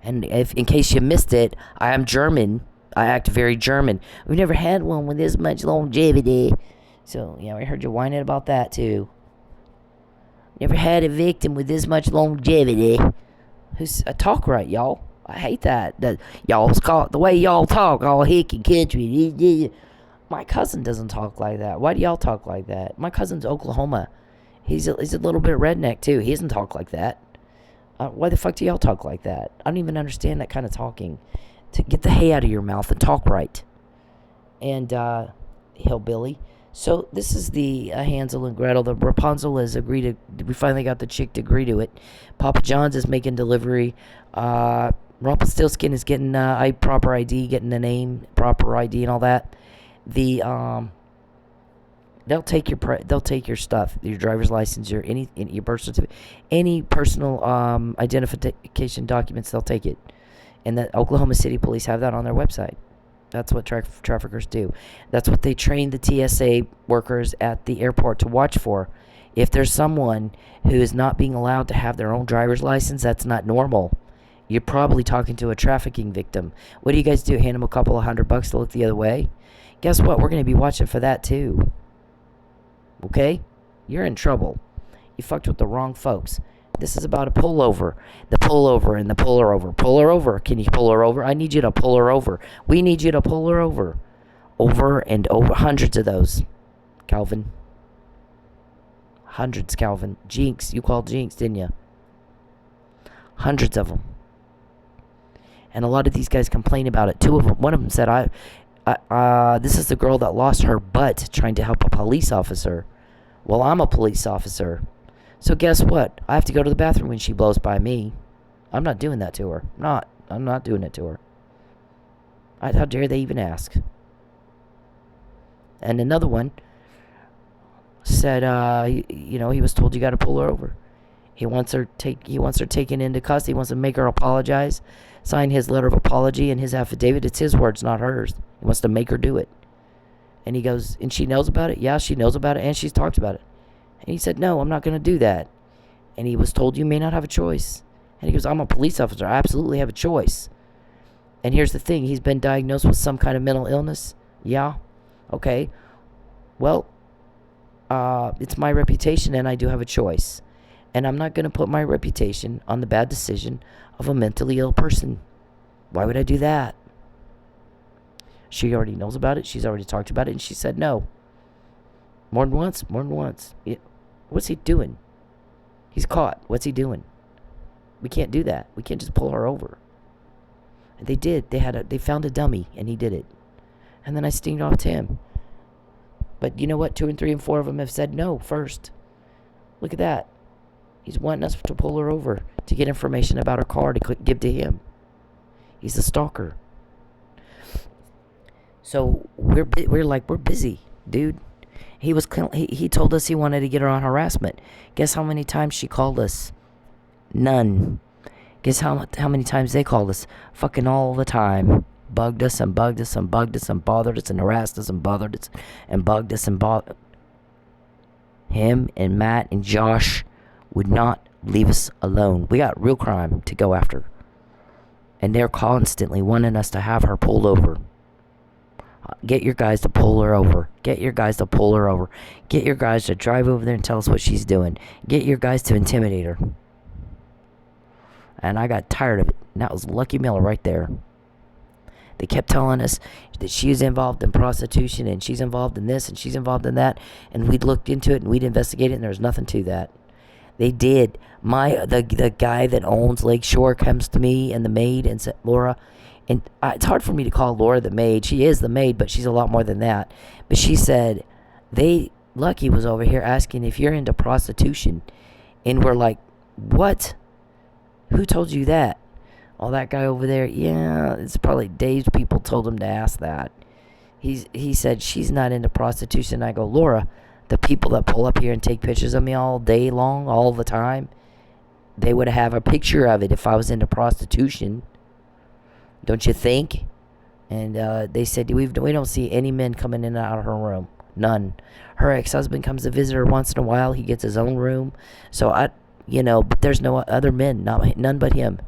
And in case you missed it, I am German. I act very German. We've never had one with this much longevity. So, yeah, we heard you whining about that too. Never had a victim with this much longevity. Who's talk right, y'all? I hate that. Y'all's caught the way y'all talk, all hick and country. My cousin doesn't talk like that. Why do y'all talk like that? My cousin's Oklahoma. He's a little bit redneck too. He doesn't talk like that. Why the fuck do y'all talk like that? I don't even understand that kind of talking. To get the hay out of your mouth and talk right. And hillbilly. So this is the Hansel and Gretel. The Rapunzel has agreed to. We finally got the chick to agree to it. Papa John's is making delivery. Rumpelstiltskin is getting proper ID, getting the name, proper ID, and all that. They'll take your stuff, your driver's license, your birth certificate, any personal identification documents. They'll take it, and the Oklahoma City police have that on their website. That's what traffickers do. That's what they train the TSA workers at the airport to watch for. If there's someone who is not being allowed to have their own driver's license, that's not normal. You're probably talking to a trafficking victim. What do you guys do? Hand them a couple of $100 to look the other way? Guess what? We're going to be watching for that too. Okay? You're in trouble. You fucked with the wrong folks. This is about a pullover. The pullover and the puller over. Pull her over. Can you pull her over? I need you to pull her over. We need you to pull her over. Over and over. Hundreds of those. Calvin. Hundreds, Calvin. Jinx. You called Jinx, didn't you? Hundreds of them. And a lot of these guys complain about it. One of them said, this is the girl that lost her butt trying to help a police officer. Well, I'm a police officer. So guess what? I have to go to the bathroom when she blows by me. I'm not doing that to her. I'm not doing it to her. How dare they even ask? And another one said, he was told you got to pull her over. He wants her taken into custody. He wants to make her apologize, sign his letter of apology and his affidavit. It's his words, not hers. He wants to make her do it. And he goes, and she knows about it? Yeah, she knows about it, and she's talked about it. And he said, no, I'm not going to do that. And he was told, you may not have a choice. And he goes, I'm a police officer. I absolutely have a choice. And here's the thing. He's been diagnosed with some kind of mental illness. Yeah. Okay. Well, it's my reputation, and I do have a choice. And I'm not going to put my reputation on the bad decision of a mentally ill person. Why would I do that? She already knows about it. She's already talked about it, and she said no. More than once. What's he doing? He's caught. What's he doing? We can't do that. We can't just pull her over. And they did. They found a dummy, and he did it. And then I stinged off to him. But you know what? 2 and 3 and 4 of them have said no first. Look at that. He's wanting us to pull her over to get information about her car to give to him. He's a stalker. So we're busy, dude. He told us he wanted to get her on harassment. Guess how many times she called us? None. Guess how many times they called us? Fucking all the time. Bugged us and bothered us and harassed us and bothered us and bugged us and bothered. Him and Matt and Josh would not leave us alone. We got real crime to go after. And they're constantly wanting us to have her pulled over. Get your guys to pull her over. Get your guys to pull her over. Get your guys to drive over there and tell us what she's doing. Get your guys to intimidate her. And I got tired of it. And that was Lucky Miller right there. They kept telling us that she's involved in prostitution and she's involved in this and she's involved in that. And we'd looked into it and we'd investigated it and there was nothing to that. They did. The guy that owns Lakeshore comes to me and the maid and said, Laura, and it's hard for me to call Laura the maid. She is the maid, but she's a lot more than that. But she said, Lucky was over here asking if you're into prostitution. And we're like, what? Who told you that? Oh, that guy over there. Yeah, it's probably Dave's people told him to ask that. He said, she's not into prostitution. I go, Laura, the people that pull up here and take pictures of me all day long, all the time, they would have a picture of it if I was into prostitution. Don't you think? And they said, we don't see any men coming in and out of her room. None. Her ex-husband comes to visit her once in a while. He gets his own room. So, but there's no other men. None but him.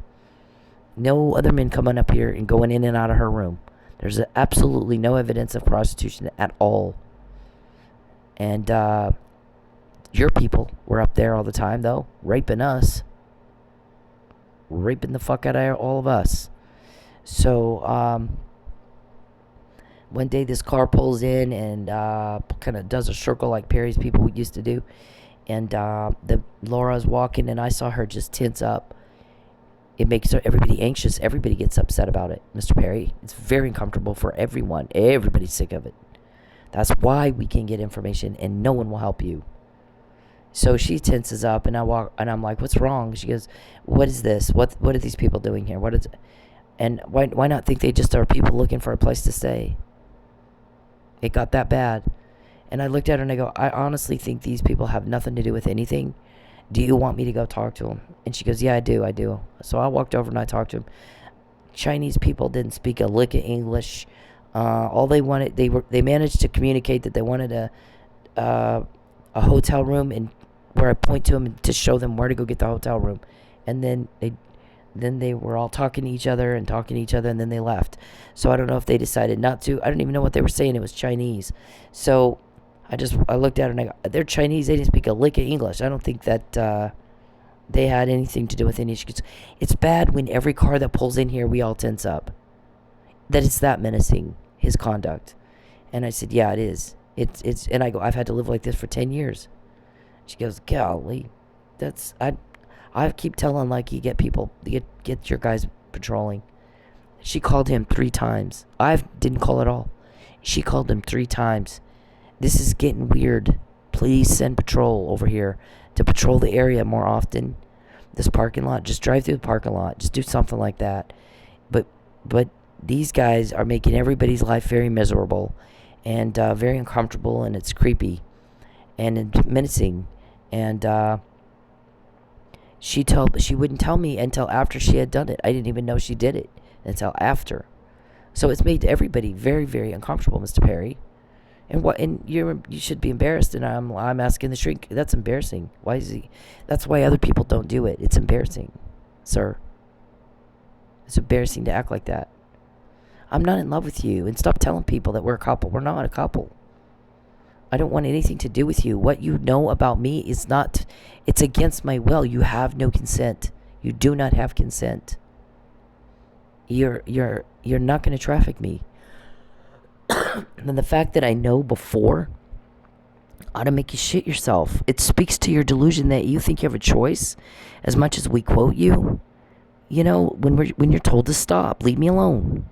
No other men coming up here and going in and out of her room. There's absolutely no evidence of prostitution at all. And your people were up there all the time, though, raping us. Raping the fuck out of all of us. So, one day this car pulls in and kind of does a circle like Perry's people used to do. And Laura's walking, and I saw her just tense up. It makes everybody anxious. Everybody gets upset about it, Mr. Perry. It's very uncomfortable for everyone. Everybody's sick of it. That's why we can get information and no one will help you. So she tenses up, and I'm like, what's wrong? She goes, what is this? What are these people doing here? And why not think they just are people looking for a place to stay? It got that bad. And I looked at her and I go, I honestly think these people have nothing to do with anything. Do you want me to go talk to them? And she goes, yeah, I do. So I walked over and I talked to them. Chinese people didn't speak a lick of English. All they wanted, they managed to communicate that they wanted a hotel room, and where I point to them to show them where to go get the hotel room. And then they were all talking to each other, and then they left. So I don't know if they decided not to. I don't even know what they were saying. It was Chinese. So I looked at her and I go, they're Chinese. They didn't speak a lick of English. I don't think that they had anything to do with any issues. It's bad when every car that pulls in here, we all tense up. That it's that menacing, his conduct. And I said, yeah, it is. And I go, I've had to live like this for 10 years. She goes, golly, I keep telling, like, you get your guys patrolling. She called him 3 times. I didn't call at all. She called him 3 times. This is getting weird. Please send patrol over here to patrol the area more often. This parking lot, just drive through the parking lot. Just do something like that. But these guys are making everybody's life very miserable and very uncomfortable, and it's creepy and menacing. And she wouldn't tell me until after she had done it. I didn't even know she did it until after. So it's made everybody very, very uncomfortable, Mr. Perry. And you should be embarrassed. And I'm asking the shrink. That's embarrassing. Why is he? That's why other people don't do it. It's embarrassing, sir. It's embarrassing to act like that. I'm not in love with you, and stop telling people that we're a couple. We're not a couple. I don't want anything to do with you. What you know about me is not. It's against my will. You have no consent. You do not have consent. You're not going to traffic me. And the fact that I know before ought to make you shit yourself. It speaks to your delusion that you think you have a choice. As much as we quote you, you know, when you're told to stop, leave me alone.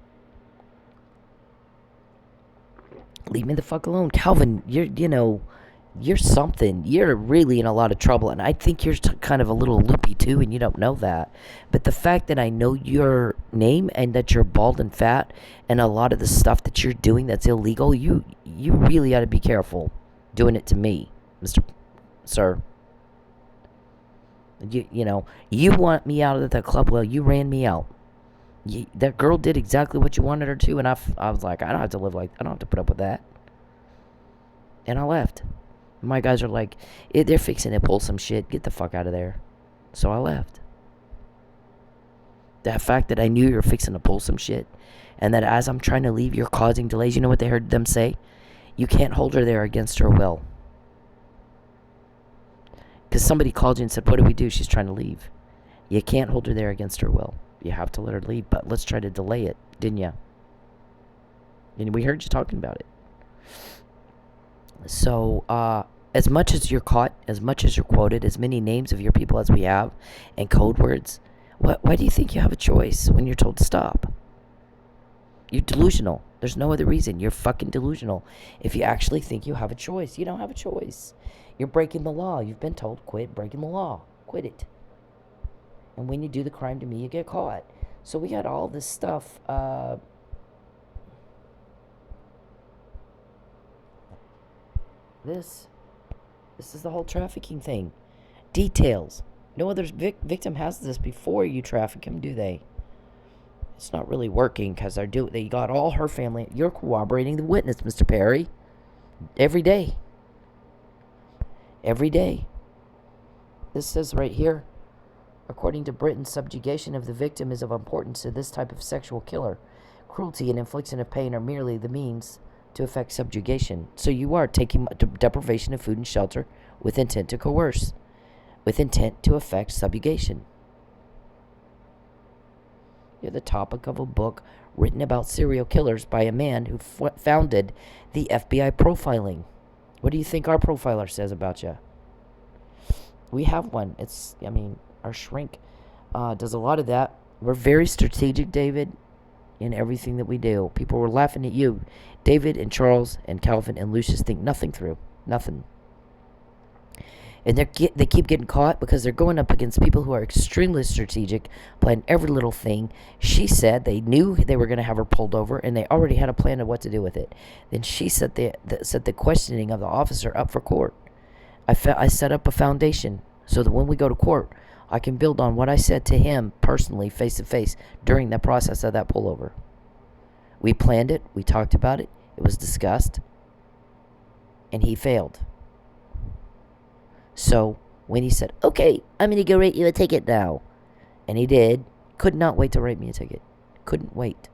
Leave me the fuck alone, Calvin. You're something. You're really in a lot of trouble, and I think you're kind of a little loopy too, and you don't know that. But the fact that I know your name and that you're bald and fat, and a lot of the stuff that you're doing that's illegal, you really ought to be careful doing it to me, Sir. You want me out of the club. Well, you ran me out. That girl did exactly what you wanted her to, and I was like, I don't have to put up with that. And I left. My guys are like, they're fixing to pull some shit. Get the fuck out of there. So I left. That fact that I knew you were fixing to pull some shit, and that as I'm trying to leave, you're causing delays. You know what they heard them say? You can't hold her there against her will. Because somebody called you and said, what do we do? She's trying to leave. You can't hold her there against her will. You have to let her leave, but let's try to delay it, didn't you? And we heard you talking about it. So, as much as you're caught, as much as you're quoted, as many names of your people as we have, and code words, why do you think you have a choice when you're told to stop? You're delusional. There's no other reason. You're fucking delusional. If you actually think you have a choice, you don't have a choice. You're breaking the law. You've been told, quit breaking the law. Quit it. And when you do the crime to me, you get caught. So we got all this stuff. This is the whole trafficking thing. Details. No other victim has this before you traffic him, do they? It's not really working because they got all her family. You're corroborating the witness, Mr. Perry. Every day. Every day. This says right here, according to Britain, subjugation of the victim is of importance to this type of sexual killer. Cruelty and infliction of pain are merely the means to effect subjugation. So you are taking deprivation of food and shelter with intent to coerce, with intent to effect subjugation. You're the topic of a book written about serial killers by a man who founded the FBI profiling. What do you think our profiler says about you? We have one. Our shrink does a lot of that. We're very strategic, David. in everything that we do. People were laughing at you. David and Charles and Calvin and Lucius think nothing through. Nothing. And they keep getting caught because they're going up against people who are extremely strategic, planning every little thing. She said they knew they were going to have her pulled over, and they already had a plan of what to do with it. Then she set the questioning of the officer up for court. I set up a foundation so that when we go to court, I can build on what I said to him personally, face to face, during the process of that pullover. We planned it. We talked about it. It was discussed. And he failed. So when he said, okay, I'm going to go write you a ticket now. And he did. Could not wait to write me a ticket. Couldn't wait.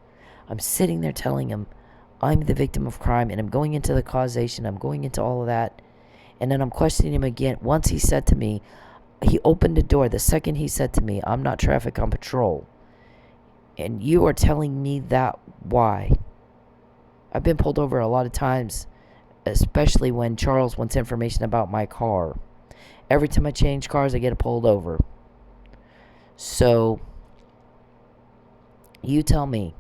I'm sitting there telling him I'm the victim of crime, and I'm going into the causation. I'm going into all of that. And then I'm questioning him again. Once he said to me, he opened the door. The second he said to me, I'm not traffic on patrol. And you are telling me that why? I've been pulled over a lot of times, especially when Charles wants information about my car. Every time I change cars, I get pulled over. So, you tell me,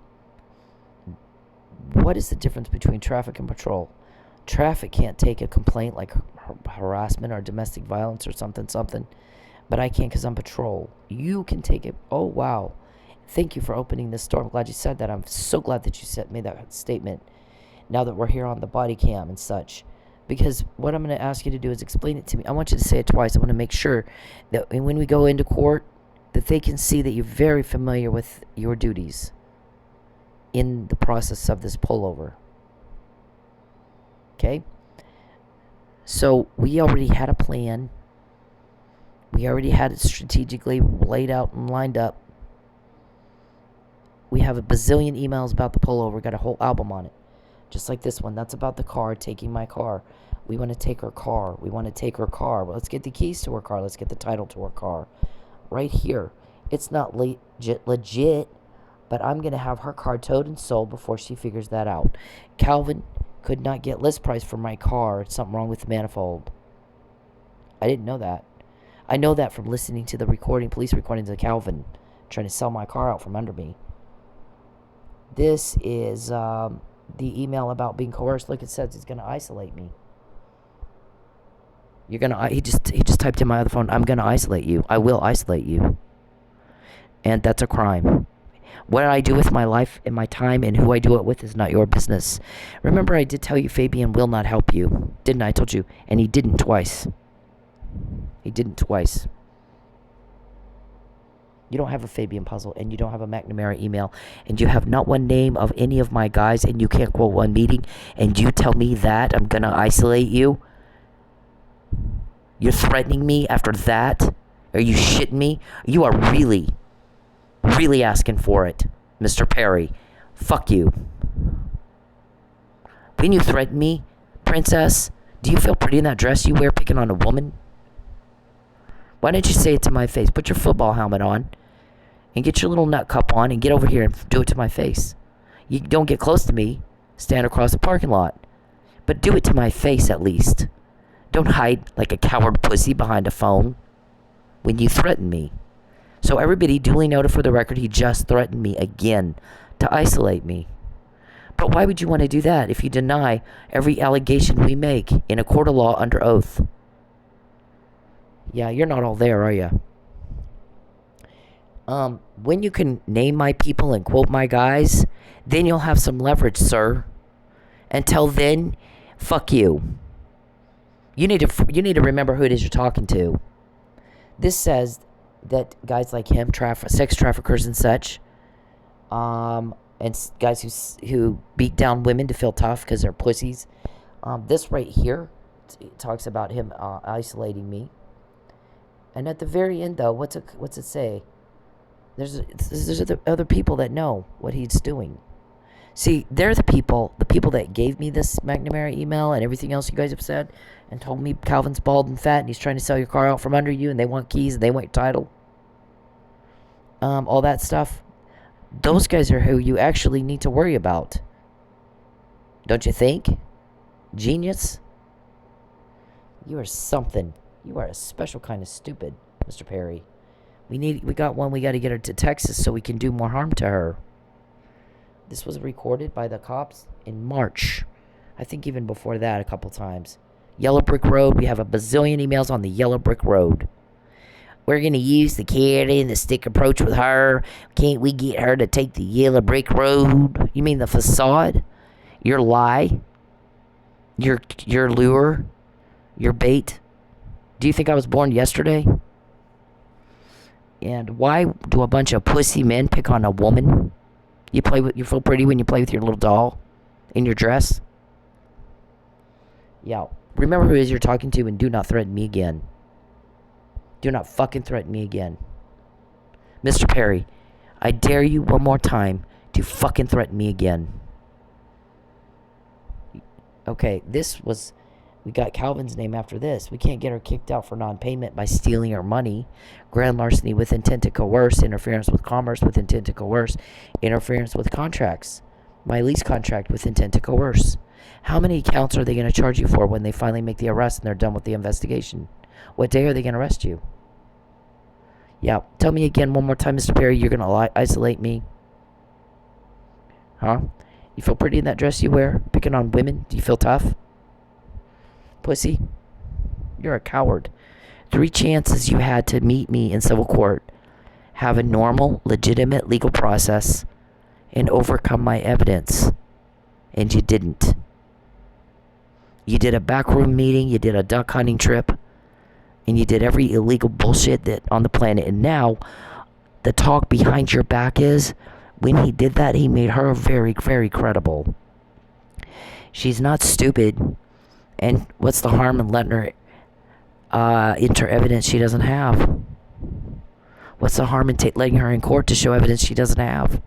what is the difference between traffic and patrol? Traffic can't take a complaint like harassment or domestic violence or something, but I can't because I'm patrol. You can take it. Oh, wow. Thank you for opening this door. I'm glad you said that. I'm so glad that you made that statement now that we're here on the body cam and such. Because what I'm going to ask you to do is explain it to me. I want you to say it twice. I want to make sure that when we go into court, that they can see that you're very familiar with your duties in the process of this pullover. Okay? So we already had a plan. We already had it strategically laid out and lined up. We have a bazillion emails about the pullover. Got a whole album on it. Just like this one. That's about the car, taking my car. We want to take her car. We want to take her car. Well, let's get the keys to her car. Let's get the title to her car. Right here. It's not legit, but I'm going to have her car towed and sold before she figures that out. Calvin could not get list price for my car. It's something wrong with the manifold. I didn't know that. I know that from listening to the police recordings of Calvin trying to sell my car out from under me. This is the email about being coerced. Look, it says he's going to isolate me. You're going to, he just typed in my other phone, I'm going to isolate you. I will isolate you. And that's a crime. What I do with my life and my time and who I do it with is not your business. Remember, I did tell you Fabian will not help you. Didn't I? I told you. And he didn't twice. He didn't twice. You don't have a Fabian puzzle, and you don't have a McNamara email, and you have not one name of any of my guys, and you can't quote one meeting, and you tell me that I'm going to isolate you? You're threatening me after that? Are you shitting me? You are really asking for it, Mr. Perry. Fuck you. When you threaten me, princess, do you feel pretty in that dress you wear picking on a woman? Why don't you say it to my face? Put your football helmet on and get your little nut cup on and get over here and do it to my face. You don't get close to me. Stand across the parking lot. But do it to my face at least. Don't hide like a coward pussy behind a phone when you threaten me. So everybody duly noted for the record, he just threatened me again to isolate me. But why would you want to do that if you deny every allegation we make in a court of law under oath? Yeah, you're not all there, are you? When you can name my people and quote my guys, then you'll have some leverage, sir. Until then, fuck you. You need to remember who it is you're talking to. This says that guys like him, sex traffickers and such, and guys who beat down women to feel tough because they're pussies. This right here talks about him isolating me. And at the very end, though, what's it say? There's other people that know what he's doing. See, they're the people that gave me this McNamara email and everything else you guys have said and told me Calvin's bald and fat and he's trying to sell your car out from under you and they want keys and they want your title. All that stuff. Those guys are who you actually need to worry about. Don't you think? Genius? You are something. You are a special kind of stupid, Mr. Perry. We got to get her to Texas so we can do more harm to her. This was recorded by the cops in March. I think even before that a couple times. Yellow Brick Road. We have a bazillion emails on the Yellow Brick Road. We're going to use the carrot and the stick approach with her. Can't we get her to take the Yellow Brick Road? You mean the facade? Your lie? Your lure? Your bait? Do you think I was born yesterday? And why do a bunch of pussy men pick on a woman? You feel pretty when you play with your little doll in your dress? Yeah. Remember who it is you're talking to and do not threaten me again. Do not fucking threaten me again. Mr. Perry, I dare you one more time to fucking threaten me again. Okay, we got Calvin's name after this. We can't get her kicked out for non-payment by stealing her money. Grand larceny with intent to coerce, interference with commerce with intent to coerce, interference with contracts. My lease contract with intent to coerce. How many counts are they going to charge you for when they finally make the arrest and they're done with the investigation? What day are they going to arrest you? Yeah, tell me again one more time, Mr. Perry, you're going to isolate me? Huh? You feel pretty in that dress you wear? Picking on women? Do you feel tough? Pussy? You're a coward. 3 chances you had to meet me in civil court, have a normal, legitimate legal process, and overcome my evidence. And you didn't. You did a backroom meeting, you did a duck hunting trip, and you did every illegal bullshit that on the planet. And now, the talk behind your back is, when he did that, he made her very, very credible. She's not stupid. And what's the harm in letting her enter evidence she doesn't have? What's the harm in letting her in court to show evidence she doesn't have?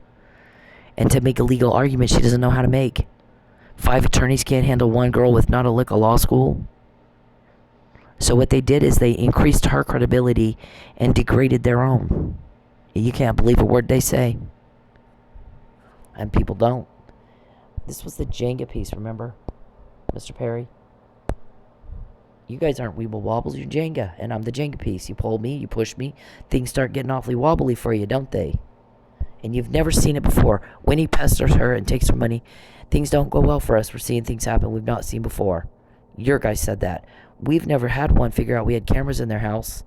And to make a legal argument she doesn't know how to make? 5 attorneys can't handle one girl with not a lick of law school? So what they did is they increased her credibility and degraded their own. You can't believe a word they say. And people don't. This was the Jenga piece, remember? Mr. Perry? You guys aren't Weeble Wobbles, you're Jenga. And I'm the Jenga piece. You pull me, you push me. Things start getting awfully wobbly for you, don't they? And you've never seen it before. When he pesters her and takes her money, things don't go well for us. We're seeing things happen we've not seen before. Your guy said that. We've never had one figure out we had cameras in their house,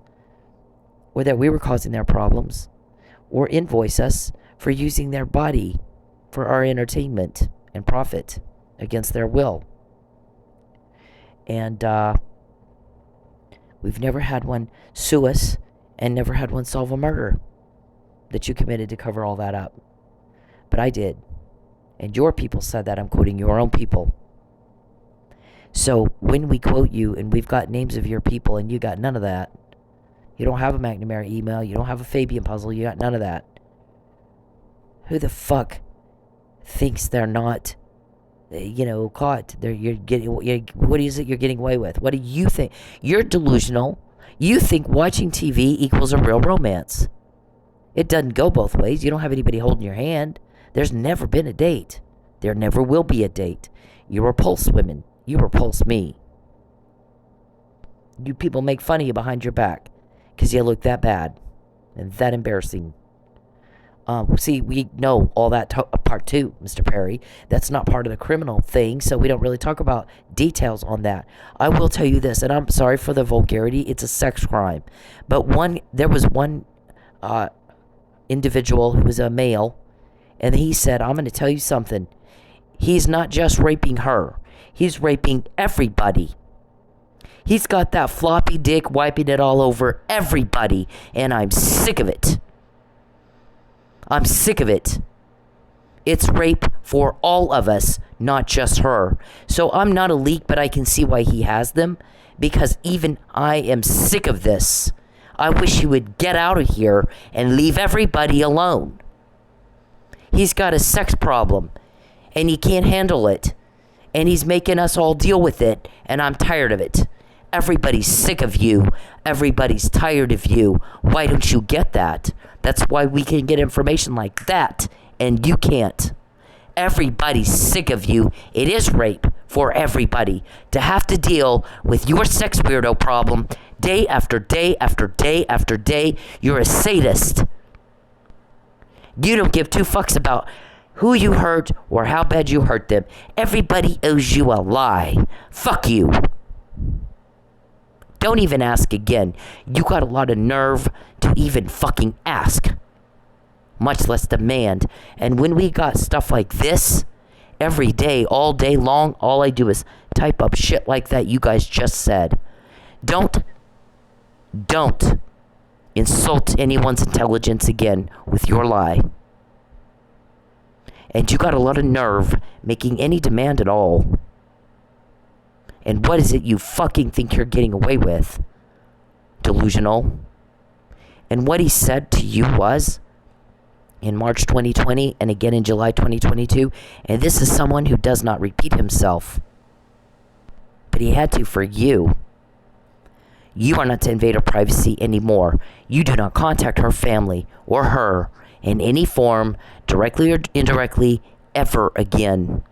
or that we were causing their problems, or invoice us for using their body for our entertainment and profit against their will. And we've never had one sue us and never had one solve a murder that you committed to cover all that up. But I did. And your people said that. I'm quoting your own people. So when we quote you and we've got names of your people and you got none of that, you don't have a McNamara email, you don't have a Fabian puzzle, you got none of that. Who the fuck thinks they're not, caught? What is it you're getting away with? What do you think? You're delusional. You think watching TV equals a real romance. It doesn't go both ways. You don't have anybody holding your hand. There's never been a date. There never will be a date. You repulse women. You repulse me. You people make fun of you behind your back because you look that bad and that embarrassing. See, we know all that part too, Mr. Perry. That's not part of the criminal thing, so we don't really talk about details on that. I will tell you this, and I'm sorry for the vulgarity. It's a sex crime. But there was one individual who was a male, and he said, I'm going to tell you something. He's not just raping her. He's raping everybody. He's got that floppy dick wiping it all over everybody, and I'm sick of it. I'm sick of it. It's rape for all of us, not just her. So I'm not a leak, but I can see why he has them, because even I am sick of this. I wish he would get out of here and leave everybody alone. He's got a sex problem, and he can't handle it. And he's making us all deal with it, and I'm tired of it. Everybody's sick of you. Everybody's tired of you. Why don't you get that? That's why we can get information like that, and you can't. Everybody's sick of you. It is rape for everybody to have to deal with your sex weirdo problem day after day after day after day. You're a sadist. You don't give 2 fucks about who you hurt or how bad you hurt them. Everybody owes you a lie. Fuck you. Don't even ask again. You got a lot of nerve to even fucking ask, much less demand. And when we got stuff like this, every day, all day long, all I do is type up shit like that you guys just said. Don't insult anyone's intelligence again with your lie. And you got a lot of nerve making any demand at all. And what is it you fucking think you're getting away with? Delusional. And what he said to you was, in March 2020 and again in July 2022, and this is someone who does not repeat himself, but he had to for you. You are not to invade her privacy anymore. You do not contact her family or her in any form, directly or indirectly, ever again.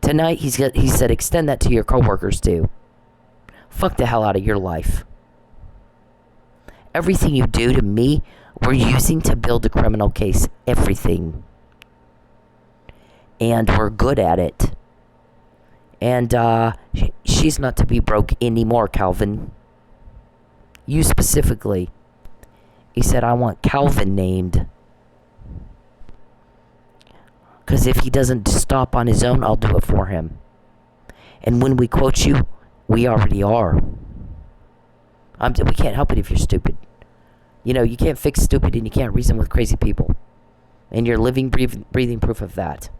Tonight, he said extend that to your coworkers too. Fuck the hell out of your life. Everything you do to me, we're using to build a criminal case. Everything. And we're good at it. And she's not to be broke anymore, Calvin. You specifically. He said, I want Calvin named. Because if he doesn't stop on his own, I'll do it for him. And when we quote you, we already are. We can't help it if you're stupid. You know, you can't fix stupid and you can't reason with crazy people. And you're living, breathing proof of that.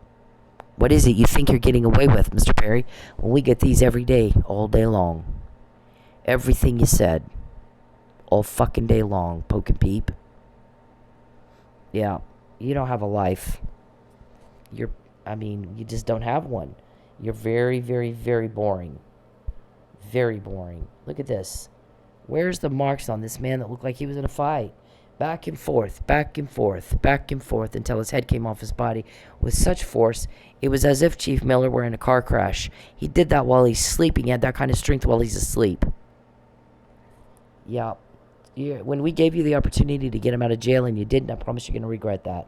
What is it you think you're getting away with, Mr. Perry? When we get these every day, all day long. Everything you said. All fucking day long. Poke and peep. Yeah, you don't have a life. You just don't have one. You're very, very, very boring. Very boring. Look at this. Where's the marks on this man that looked like he was in a fight? Back and forth, back and forth, back and forth until his head came off his body with such force. It was as if Chief Miller were in a car crash. He did that while he's sleeping. He had that kind of strength while he's asleep. Yeah. When we gave you the opportunity to get him out of jail and you didn't, I promise you're going to regret that.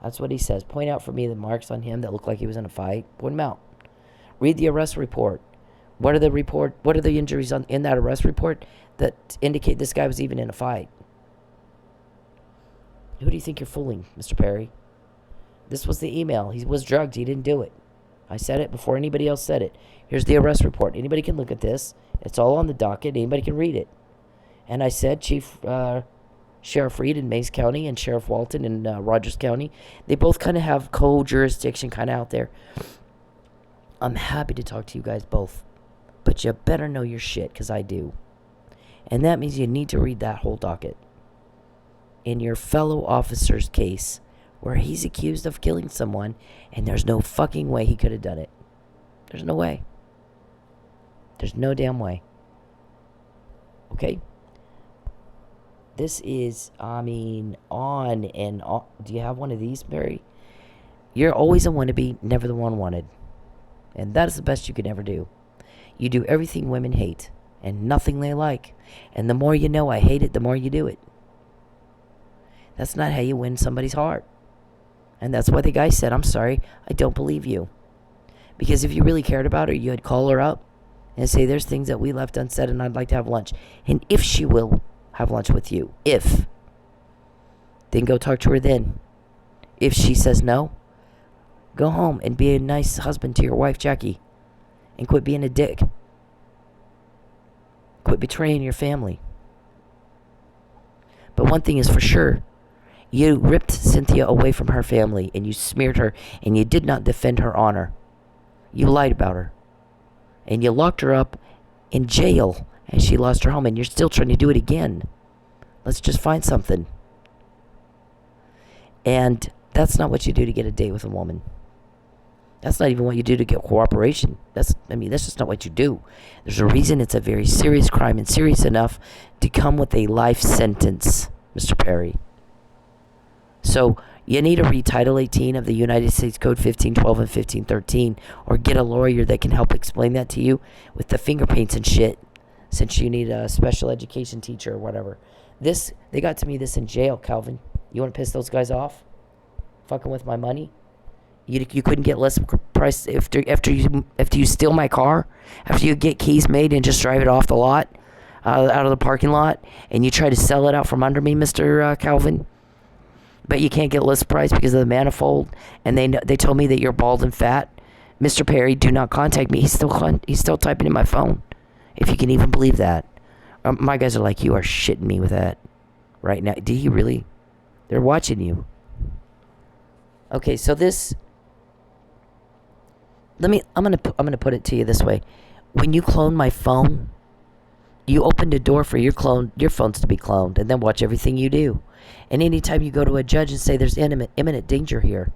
That's what he says. Point out for me the marks on him that look like he was in a fight. Point them out. Read the arrest report. What are the injuries in that arrest report that indicate this guy was even in a fight? Who do you think you're fooling, Mr. Perry? This was the email. He was drugged. He didn't do it. I said it before anybody else said it. Here's the arrest report. Anybody can look at this. It's all on the docket. Anybody can read it. And I said Sheriff Reed in Mays County and Sheriff Walton in Rogers County, they both kind of have co-jurisdiction kind of out there. I'm happy to talk to you guys both. But you better know your shit, because I do. And that means you need to read that whole docket. In your fellow officer's case, where he's accused of killing someone, and there's no fucking way he could have done it. There's no way. There's no damn way. Okay? This is, on and on. Do you have one of these, Barry? You're always a wannabe, never the one wanted. And that is the best you can ever do. You do everything women hate, and nothing they like. And the more you know I hate it, the more you do it. That's not how you win somebody's heart. And that's why the guy said, I'm sorry, I don't believe you. Because if you really cared about her, you'd call her up and say, there's things that we left unsaid and I'd like to have lunch. And if she will have lunch with you, then go talk to her then. If she says no, go home and be a nice husband to your wife, Jackie. And quit being a dick. Quit betraying your family. But one thing is for sure. You ripped Cynthia away from her family. And you smeared her. And you did not defend her honor. You lied about her. And you locked her up in jail. And she lost her home. And you're still trying to do it again. Let's just find something. And that's not what you do to get a date with a woman. That's not even what you do to get cooperation. That's just not what you do. There's a reason it's a very serious crime and serious enough to come with a life sentence, Mr. Perry. So you need to read Title 18 of the United States Code 1512 and 1513, or get a lawyer that can help explain that to you with the finger paints and shit, since you need a special education teacher or whatever. They got to me this in jail, Calvin. You want to piss those guys off? Fucking with my money? You couldn't get less price after you steal my car, after you get keys made and just drive it off the lot, out of the parking lot, and you try to sell it out from under me, Mr. Calvin. But you can't get list price because of the manifold, and they told me that you're bald and fat. Mr. Perry, do not contact me. He's still typing in my phone, if you can even believe that. My guys are like, you are shitting me with that right now. Do you really? They're watching you. Okay, so this. I'm gonna put it to you this way. When you clone my phone, you opened a door for your phones to be cloned, and then watch everything you do. And anytime you go to a judge and say there's imminent danger here,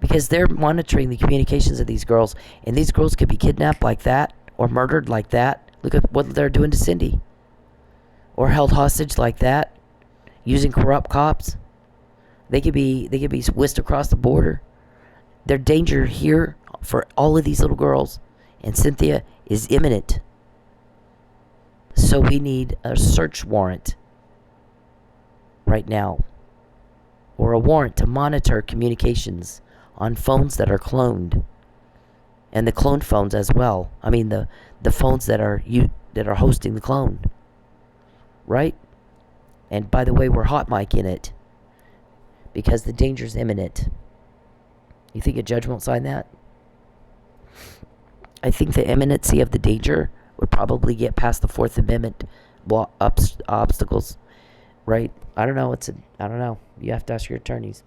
because they're monitoring the communications of these girls, and these girls could be kidnapped like that or murdered like that. Look at what they're doing to Cindy, or held hostage like that, using corrupt cops. They could be whisked across the border. Their danger here for all of these little girls and Cynthia is imminent. So we need a search warrant right now, or a warrant to monitor communications on phones that are cloned, and the cloned phones as well. I mean the phones that are hosting the clone, right? And by the way, we're hot micing it because the danger's imminent. You think a judge won't sign that? I think the imminency of the danger would probably get past the Fourth Amendment obstacles, right? I don't know. I don't know. You have to ask your attorneys.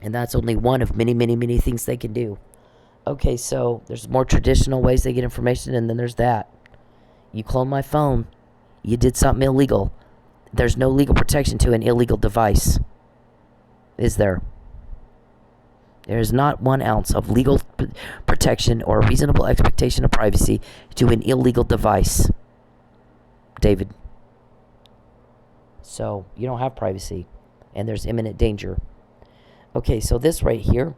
And that's only one of many, many, many things they can do. Okay, so there's more traditional ways they get information, and then there's that. You clone my phone. You did something illegal. There's no legal protection to an illegal device, is there? There is not 1 ounce of legal protection or reasonable expectation of privacy to an illegal device, David. So you don't have privacy, and there's imminent danger. Okay, so this right here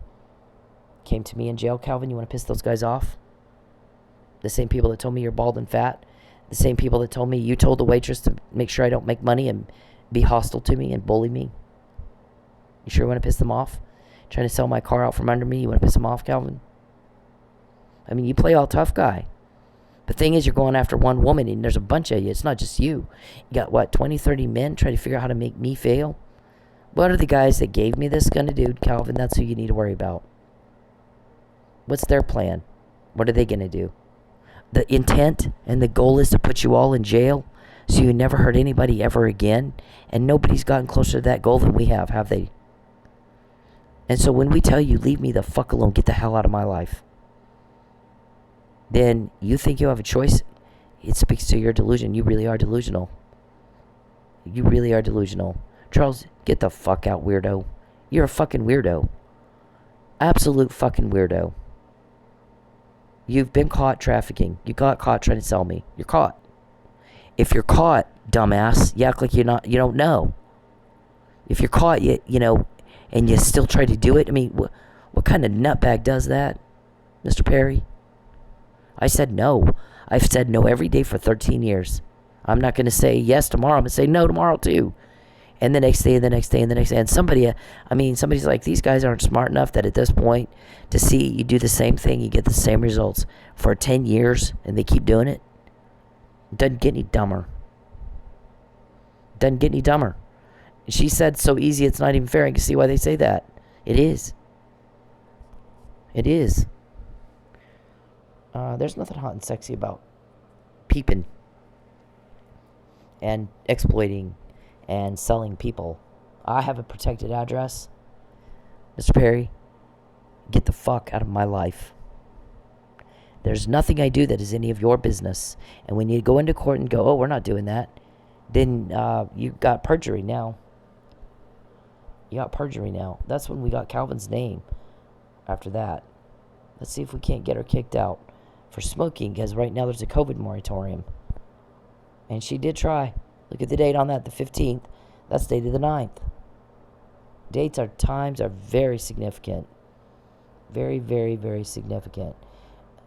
came to me in jail. Calvin, you want to piss those guys off? The same people that told me you're bald and fat. The same people that told me you told the waitress to make sure I don't make money and be hostile to me and bully me. You sure you want to piss them off? Trying to sell my car out from under me. You want to piss them off, Calvin? I mean, you play all tough guy. The thing is, you're going after one woman, and there's a bunch of you. It's not just you. You got, what, 20, 30 men trying to figure out how to make me fail? What are the guys that gave me this going to do, Calvin? That's who you need to worry about. What's their plan? What are they going to do? The intent and the goal is to put you all in jail so you never hurt anybody ever again. And nobody's gotten closer to that goal than we have they? And so when we tell you, leave me the fuck alone, get the hell out of my life, then you think you have a choice? It speaks to your delusion. You really are delusional. You really are delusional. Charles, get the fuck out, weirdo. You're a fucking weirdo. Absolute fucking weirdo. You've been caught trafficking. You got caught trying to sell me. You're caught. If you're caught, dumbass, you act like you don't know. If you're caught, you know, and you still try to do it. I mean, what kind of nutbag does that, Mr. Perry? I said no. I've said no every day for 13 years. I'm not going to say yes tomorrow. I'm going to say no tomorrow too. And the next day, and the next day, and the next day. And somebody's like, these guys aren't smart enough that at this point to see you do the same thing, you get the same results for 10 years, and they keep doing it. It doesn't get any dumber. Doesn't get any dumber. She said so easy it's not even fair. I can see why they say that. It is. It is. There's nothing hot and sexy about peeping and exploiting and selling people. I have a protected address. Mr. Perry, get the fuck out of my life. There's nothing I do that is any of your business. And when you go into court and go, oh, we're not doing that, then you got perjury now. You got perjury now. That's when we got Calvin's name after that. Let's see if we can't get her kicked out for smoking, because right now there's a COVID moratorium. And she did try. Look at the date on that, the 15th. That's dated the 9th. Times are very significant. Very, very, very significant.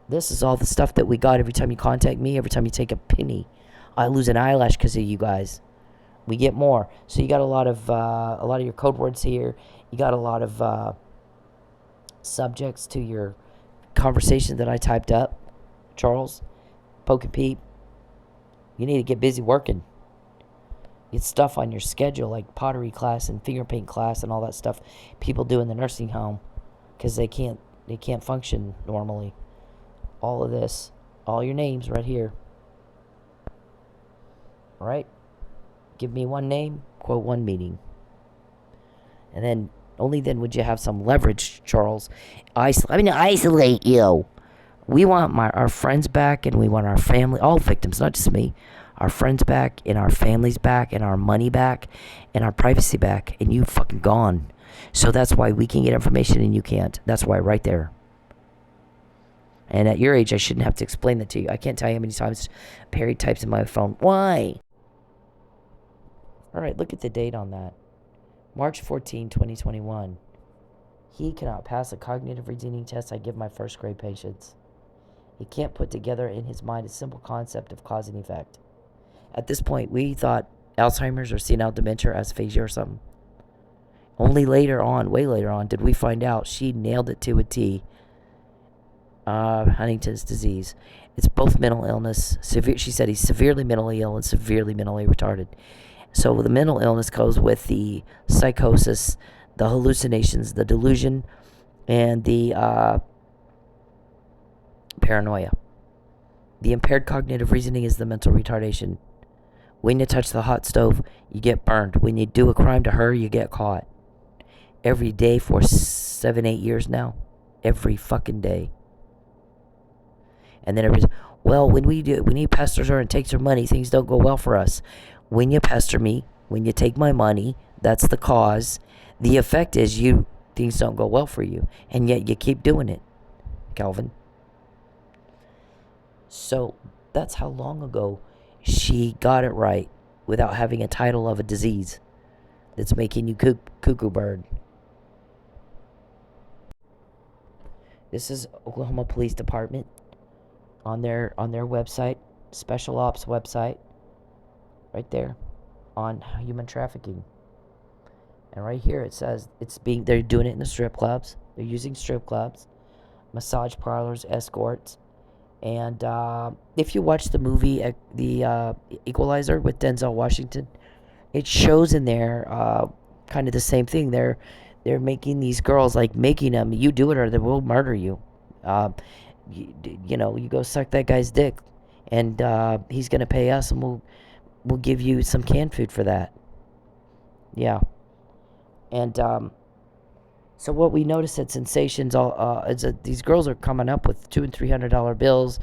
This is all the stuff that we got every time you contact me, every time you take a penny. I lose an eyelash because of you guys. We get more. So you got a lot of your code words here. You got a lot of subjects to your conversation that I typed up, Charles, Poke and Peep, you need to get busy working. Get stuff on your schedule like pottery class and finger paint class and all that stuff people do in the nursing home because they can't function normally. All of this, all your names right here. All right? Give me one name, quote one meeting. And then, only then would you have some leverage, Charles. I'm going to isolate you. We want our friends back, and we want our family, all victims, not just me, our friends back, and our families back, and our money back, and our privacy back, and you fucking gone. So that's why we can get information and you can't. That's why right there. And at your age, I shouldn't have to explain that to you. I can't tell you how many times Perry types in my phone, why? All right, look at the date on that. March 14, 2021. He cannot pass a cognitive reasoning test I give my first grade patients. He can't put together in his mind a simple concept of cause and effect. At this point, we thought Alzheimer's or senile dementia or aphasia or something. Only later on, way later on, did we find out she nailed it to a T. Huntington's disease. It's both mental illness. She said he's severely mentally ill and severely mentally retarded. So the mental illness goes with the psychosis, the hallucinations, the delusion, and the paranoia. The impaired cognitive reasoning is the mental retardation. When you touch the hot stove, you get burned. When you do a crime to her, you get caught. Every day for 7-8 years now. Every fucking day. And then everybody's, well, when he pesters her and takes her money, things don't go well for us. When you pester me, when you take my money, that's the cause. The effect is things don't go well for you. And yet you keep doing it, Calvin. So that's how long ago she got it right without having a title of a disease that's making you cuckoo bird. This is Oklahoma Police Department on their website, Special Ops website, right there, on human trafficking. And right here it says they're doing it in the strip clubs. They're using strip clubs, massage parlors, escorts. And if you watch the movie, the Equalizer with Denzel Washington, it shows in there kind of the same thing. They're making these girls, like making them, you do it or they will murder you. You go suck that guy's dick, and he's gonna pay us, and we'll give you some canned food for that. Yeah. And so what we noticed at Sensations is that these girls are coming up with $200 and $300 bills,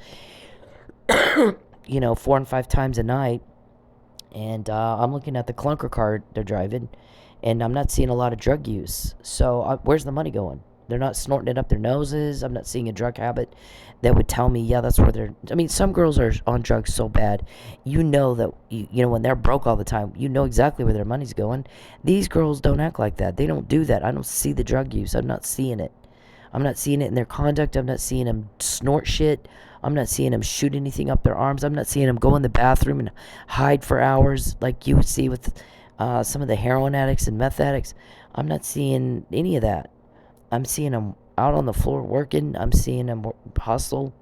4 and 5 times a night. And I'm looking at the clunker car they're driving, and I'm not seeing a lot of drug use. So where's the money going? They're not snorting it up their noses. I'm not seeing a drug habit that would tell me, yeah, that's where they're... I mean, some girls are on drugs so bad. You know that, when they're broke all the time, you know exactly where their money's going. These girls don't act like that. They don't do that. I don't see the drug use. I'm not seeing it. I'm not seeing it in their conduct. I'm not seeing them snort shit. I'm not seeing them shoot anything up their arms. I'm not seeing them go in the bathroom and hide for hours like you would see with some of the heroin addicts and meth addicts. I'm not seeing any of that. I'm seeing them out on the floor working. I'm seeing them hustle.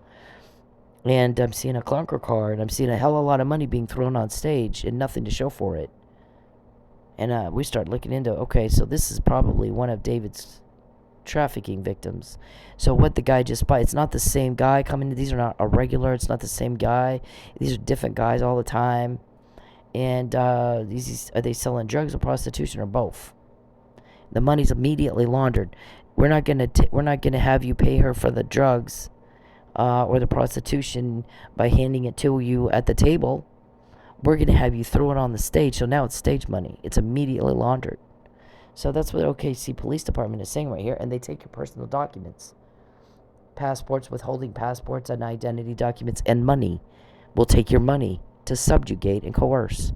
And I'm seeing a clunker car. And I'm seeing a hell of a lot of money being thrown on stage and nothing to show for it. And we start looking into, okay, so this is probably one of David's trafficking victims. So what the guy just bought, it's not the same guy coming. These are not a regular. It's not the same guy. These are different guys all the time. And are they selling drugs or prostitution or both? The money's immediately laundered. We're not gonna have you pay her for the drugs or the prostitution by handing it to you at the table. We're gonna have you throw it on the stage. So now it's stage money. It's immediately laundered. So that's what OKC Police Department is saying right here, and they take your personal documents, passports, withholding passports, and identity documents, and money. We'll take your money to subjugate and coerce.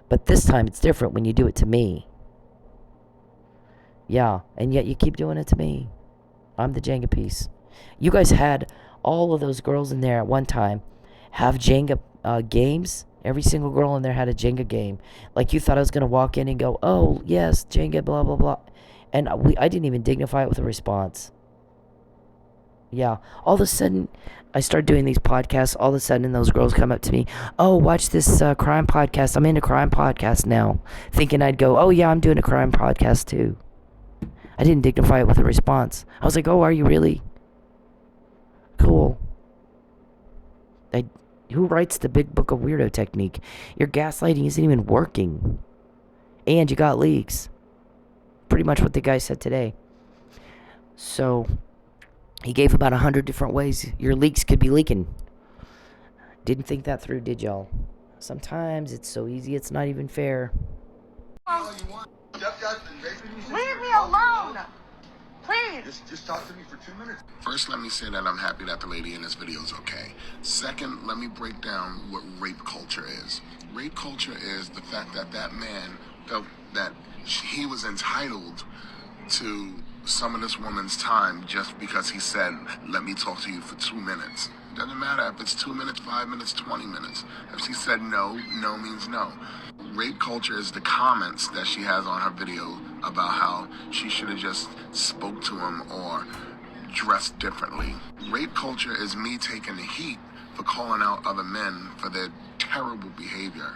But this time it's different when you do it to me. Yeah, and yet you keep doing it to me. I'm the Jenga piece. You guys had all of those girls in there at one time have Jenga games. Every single girl in there had a Jenga game. Like you thought I was going to walk in and go, oh, yes, Jenga, blah, blah, blah. And I didn't even dignify it with a response. Yeah. All of a sudden, I start doing these podcasts. All of a sudden, those girls come up to me. Oh, watch this crime podcast. I'm into crime podcasts now. Thinking I'd go, oh, yeah, I'm doing a crime podcast too. I didn't dignify it with a response. I was like, oh, are you really? Cool. Who writes the big book of weirdo technique? Your gaslighting isn't even working. And you got leaks. Pretty much what the guy said today. So, he gave about 100 different ways your leaks could be leaking. Didn't think that through, did y'all? Sometimes it's so easy, it's not even fair. Leave me alone! Please! Just talk to me for 2 minutes. First, let me say that I'm happy that the lady in this video is okay. Second, let me break down what rape culture is. Rape culture is the fact that that man felt that he was entitled to some of this woman's time just because he said, let me talk to you for 2 minutes. Doesn't matter if it's 2 minutes, 5 minutes, 20 minutes. If she said no, no means no. Rape culture is the comments that she has on her video about how she should have just spoke to him or dressed differently. Rape culture is me taking the heat for calling out other men for their terrible behavior.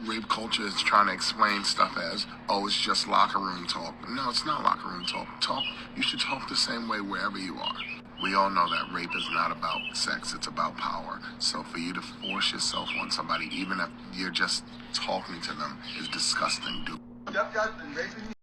Rape culture is trying to explain stuff as, oh, it's just locker room talk. No, it's not locker room talk. You should talk the same way wherever you are. We all know that rape is not about sex, it's about power. So for you to force yourself on somebody, even if you're just talking to them, is disgusting, dude. Stepdad's been raping you.